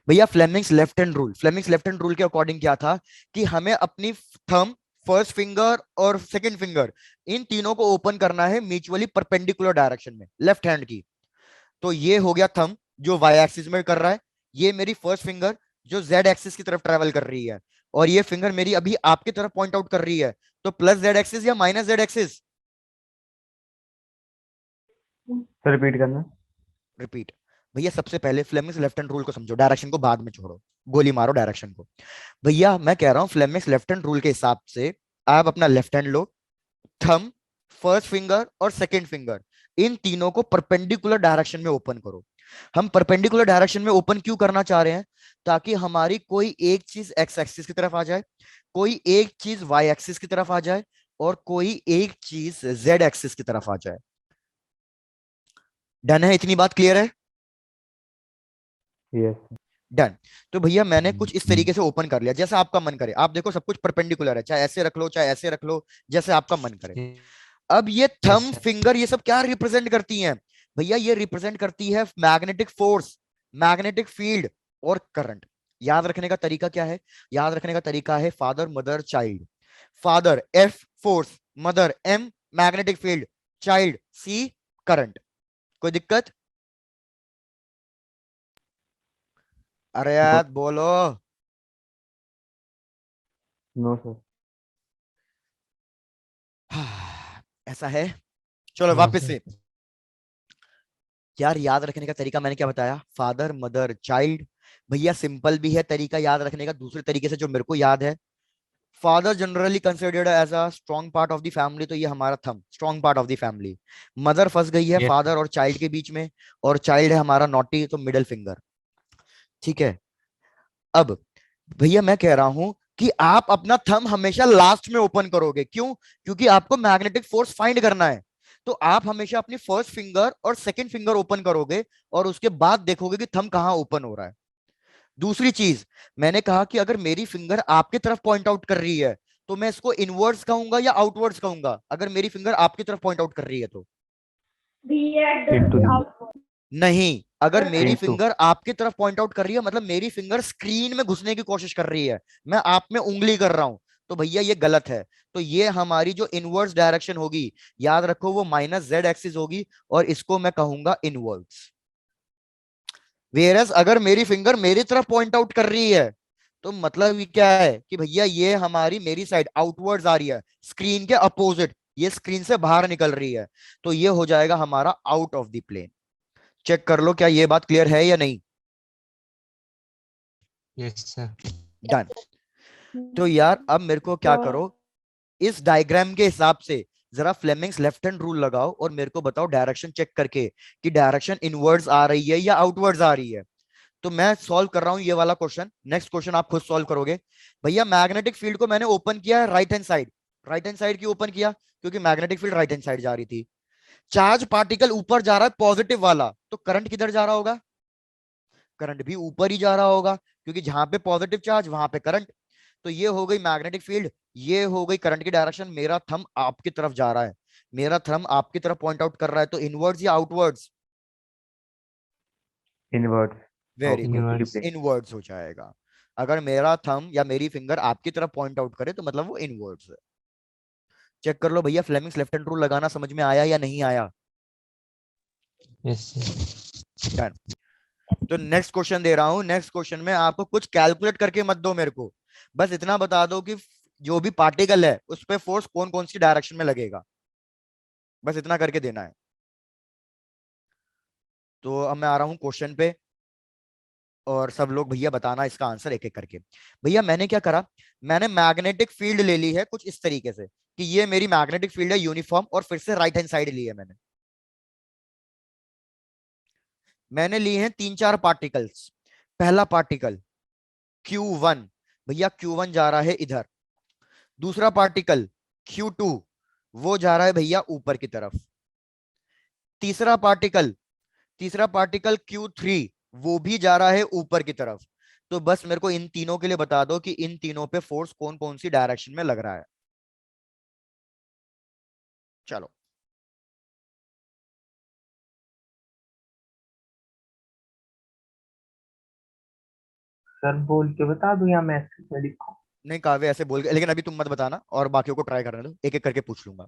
भैया Fleming's left hand rule, Fleming's left hand rule के अकॉर्डिंग क्या था? कि हमें अपनी थंब, फर्स्ट फिंगर और सेकंड फिंगर, इन तीनों को ओपन करना है म्यूचुअली परपेंडिकुलर डायरेक्शन में लेफ्ट हैंड की। तो ये हो गया थंब जो वाई एक्सिस में कर रहा है, ये मेरी फर्स्ट फिंगर जो जेड एक्सिस की तरफ ट्रेवल कर रही है, और ये फिंगर मेरी अभी आपकी तरफ पॉइंट आउट कर रही है। तो प्लस जेड एक्सिस या minus Z axis? Sir repeat करना। रिपीट। भैया सबसे पहले फ्लेमिंग्स लेफ्ट हैंड रूल को समझो, डायरेक्शन को बाद में छोड़ो, गोली मारो डायरेक्शन को। भैया मैं कह रहा हूं फ्लेमिंग्स लेफ्ट हैंड रूल के हिसाब से आप अपना लेफ्ट हैंड लो, थंब, फर्स्ट फिंगर और सेकंड फिंगर, इन तीनों को परपेंडिकुलर डायरेक्शन में ओपन करो। हम परपेंडिकुलर डायरेक्शन में ओपन क्यों करना चाह रहे हैं? ताकि हमारी कोई एक चीज एक्स एक्सिस की तरफ आ जाए, कोई एक चीज वाई एक्सिस की तरफ आ जाए, और कोई एक चीज जेड एक्सिस की तरफ आ जाए। डन है? इतनी बात क्लियर है? यस। डन। तो भैया मैंने कुछ इस तरीके से ओपन कर लिया, जैसा आपका मन करे। आप देखो सब कुछ परपेंडिकुलर है, चाहे ऐसे रख लो चाहे ऐसे रख लो, जैसे आपका मन करे। अब ये यस थंब सर। फिंगर ये सब क्या रिप्रेजेंट करती हैं? भैया ये रिप्रेजेंट करती है मैग्नेटिक फोर्स, मैग्नेटिक फील्ड और करंट। याद रखने का तरीका क्या है? याद रखने का तरीका है father mother child. Father F force, mother M magnetic field, child C current. कोई दिक्कत? अरे नो। यार बोलो। No sir. ऐसा है? चलो नो वापस सर। से। यार याद रखने का तरीका मैंने क्या बताया? Father mother child. भैया सिंपल भी है तरीका याद रखने का, दूसरे तरीके से जो मेरे को याद है। Father generally considered as a strong part of the family, तो ये हमारा thumb strong part of the family. Mother फंस गई है यस फादर और चाइल्ड के बीच में, और चाइल्ड है हमारा नॉटी, तो मिडल फिंगर। ठीक है। अब भैया मैं कह रहा हूं कि आप अपना थंब हमेशा लास्ट में ओपन करोगे। क्यों? क्योंकि आपको मैग्नेटिक फोर्स फाइंड करना है। तो आप हमेशा अपनी फर्स्ट फिंगर और सेकंड फिंगर ओपन करोगे, और उसके बाद देखोगे कि थंब कहां ओपन हो रहा है। दूसरी चीज, मैंने कहा कि अगर मेरी फिंगर आपकी तरफ पॉइंट आउट कर रही है, तो मैं इसको इनवर्ड्स कहूंगा या आउटवर्ड्स कहूंगा? अगर मेरी फिंगर आपकी तरफ पॉइंट आउट कर रही है तो इनटू। नहीं, अगर मेरी इनटू। फिंगर आपकी तरफ पॉइंट आउट कर रही है, मतलब मेरी फिंगर स्क्रीन में घुसने की कोशिश कर रही है, मैं आप में उंगली कर रहा हूं, तो भैया ये गलत है। तो ये हमारी जो इनवर्ड्स डायरेक्शन होगी, याद रखो वो माइनस जेड एक्सिस होगी, और इसको मैं कहूंगा इनवर्ड्स। वेरस अगर मेरी फिंगर मेरी तरफ पॉइंट आउट कर रही है, तो मतलब ये क्या है कि भैया ये हमारी मेरी साइड आउटवर्ड्स आ रही है, स्क्रीन के अपोजिट, ये स्क्रीन से बाहर निकल रही है, तो ये हो जाएगा हमारा out of the plane. Check कर लो क्या ये बात क्लियर है या नहीं। Yes sir. डन। तो यार अब मेरे को क्या करो, इस डायग्राम के हिसाब से जरा फ्लेमिंग्स लेफ्ट हैंड रूल लगाओ, और मेरे को बताओ डायरेक्शन चेक करके कि डायरेक्शन इनवर्ड्स आ रही है या आउटवर्ड्स आ रही है। तो मैं सॉल्व कर रहा हूं ये वाला क्वेश्चन, नेक्स्ट क्वेश्चन आप खुद सॉल्व करोगे। भैया मैग्नेटिक फील्ड को मैंने ओपन किया है right hand side. Right hand side क्यों ओपन किया? क्योंकि magnetic field right hand side जा रही थी। चार्ज पार्टिकल ऊपर जा रहा है पॉजिटिव वाला, तो करंट किधर जा रहा होगा? करंट भी ऊपर ही जा रहा होगा, क्योंकि जहां पे पॉजिटिव चार्ज वहां पे करंट। तो ये हो गई मैग्नेटिक फील्ड, ये हो गई करंट की डायरेक्शन। मेरा थंब आपकी तरफ जा रहा है, मेरा थंब आपकी तरफ पॉइंट आउट कर रहा है, तो इनवर्ड्स या outwards? Inwards. Very good, inwards. Inwards हो जाएगा। अगर मेरा थंब या मेरी फिंगर आपकी तरफ पॉइंट आउट करे, तो मतलब वो इनवर्ड्स है। चेक कर लो भैया, फ्लेमिंग्स लेफ्ट हैंड रूल लगाना समझ में आया या नहीं आया? Yes sir. डन। तो नेक्स्ट क्वेश्चन दे रहा हूं। नेक्स्ट क्वेश्चन में आपको कुछ कैलकुलेट करके मत दो मेरे को, बस इतना बता दो कि जो भी पार्टिकल है उस पे फोर्स कौन कौन सी डायरेक्शन में लगेगा, बस इतना करके देना है। तो अब मैं आ रहा हूं क्वेश्चन पे, और सब लोग भैया बताना इसका आंसर एक एक करके। भैया मैंने क्या करा, मैंने मैग्नेटिक फील्ड ले ली है कुछ इस तरीके से कि ये मेरी मैग्नेटिक फील्ड है यूनिफॉर्म, और फिर से राइट हैंड साइड ली है मैंने लिए हैं तीन चार पार्टिकल्स। पहला पार्टिकल Q1, भैया Q1 जा रहा है इधर। दूसरा पार्टिकल Q2, वो जा रहा है भैया ऊपर की तरफ। तीसरा पार्टिकल तीसरा पार्टिकल Q3, वो भी जा रहा है ऊपर की तरफ। तो बस मेरे को इन तीनों के लिए बता दो कि इन तीनों पे फोर्स कौन कौन सी डायरेक्शन में लग रहा है। चलो। सर बोल के बता दूं या मैं ऐसे लिखूं? नहीं काव्य ऐसे बोल के, लेकिन अभी तुम मत बताना, और बाकियों को ट्राई करने दो, एक एक करके पूछ लूंगा।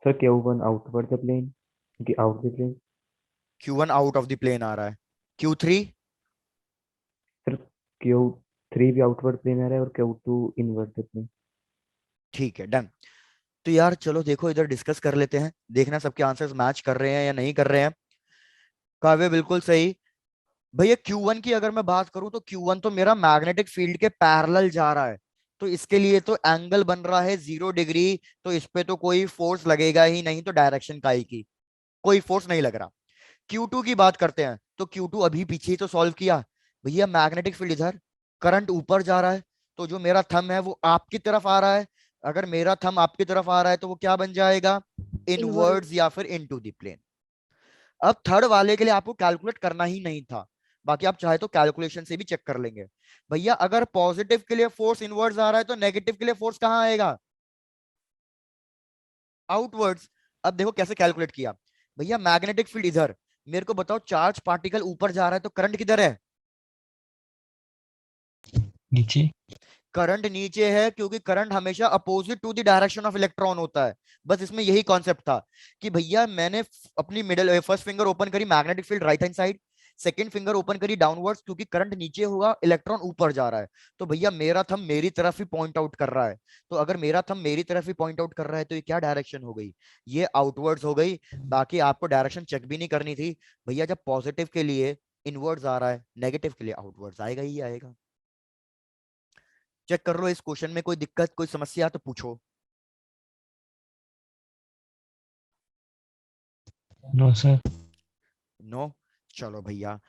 Sir Q1 outward the plane, क्योंकि out the plane. Q1 out of the plane आ रहा है। Q3? सर Q3 भी आउटवर्ड प्लेन आ रहा है और Q2 इनवर्ड द प्लेन। ठीक है डन। तो यार चलो देखो इधर डिस्कस कर लेते हैं, देखना सबके आंसर्स मैच कर रहे हैं या नहीं कर रहे हैं। काव्य बिल्कुल सही। भैया Q1 की अगर मैं बात करूं तो Q1 तो मेरा मैग्नेटिक फील्ड के पैरेलल जा रहा है, तो इसके लिए तो एंगल बन रहा है 0 डिग्री, तो इस पे तो कोई फोर्स लगेगा ही नहीं, तो डायरेक्शन का ही की कोई फोर्स नहीं लग रहा। Q2 की बात करते हैं तो Q2 अभी पीछे ही तो सॉल्व किया। भैया मैग्नेटिक फील्ड इधर, करंट ऊपर जा रहा है, तो जो मेरा थंब है वो आपकी तरफ आ रहा है। अगर मेरा थंब आपकी तरफ आ रहा है तो वो क्या बन जाएगा, Inward. इनवर्ड्स या फिर इनटू द प्लेन। अब थर्ड वाले के लिए आपको कैलकुलेट करना ही नहीं था, बाकी आप चाहे तो कैलकुलेशन से भी चेक कर लेंगे। भैया अगर पॉजिटिव के लिए फोर्स इनवर्ड्स आ रहा है तो नेगेटिव के लिए फोर्स कहां आएगा, आउटवर्ड्स। अब देखो कैसे कैलकुलेट किया। भैया मैग्नेटिक फील्ड इधर, मेरे को बताओ चार्ज पार्टिकल ऊपर जा रहा है तो करंट किधर है, नीचे। करंट नीचे है, क्योंकि करंट हमेशा opposite to the direction of electron होता है। बस इसमें यही कॉन्सेप्ट था कि भैया मैंने अपनी मिडिल फर्स्ट फिंगर ओपन करी magnetic field right hand side, second finger open करी डाउनवर्ड्स, क्योंकि करंट नीचे होगा इलेक्ट्रॉन ऊपर जा रहा है। तो भैया मेरा थंब मेरी तरफ ही पॉइंट आउट कर रहा है, तो अगर मेरा थंब मेरी तरफ ही पॉइंट आउट कर रहा है तो ये क्या डायरेक्शन हो गई, ये आउटवर्ड्स हो गई। बाकी आपको डायरेक्शन चेक भी नहीं करनी थी। भैया जब पॉजिटिव के लिए इनवर्ड्स आ रहा है, नेगेटिव के लिए आउटवर्ड्स आएगा ही आएगा। चेक कर लो, इस क्वेश्चन में कोई दिक्कत कोई समस्या तो पूछो। No sir. नो, चलो भैया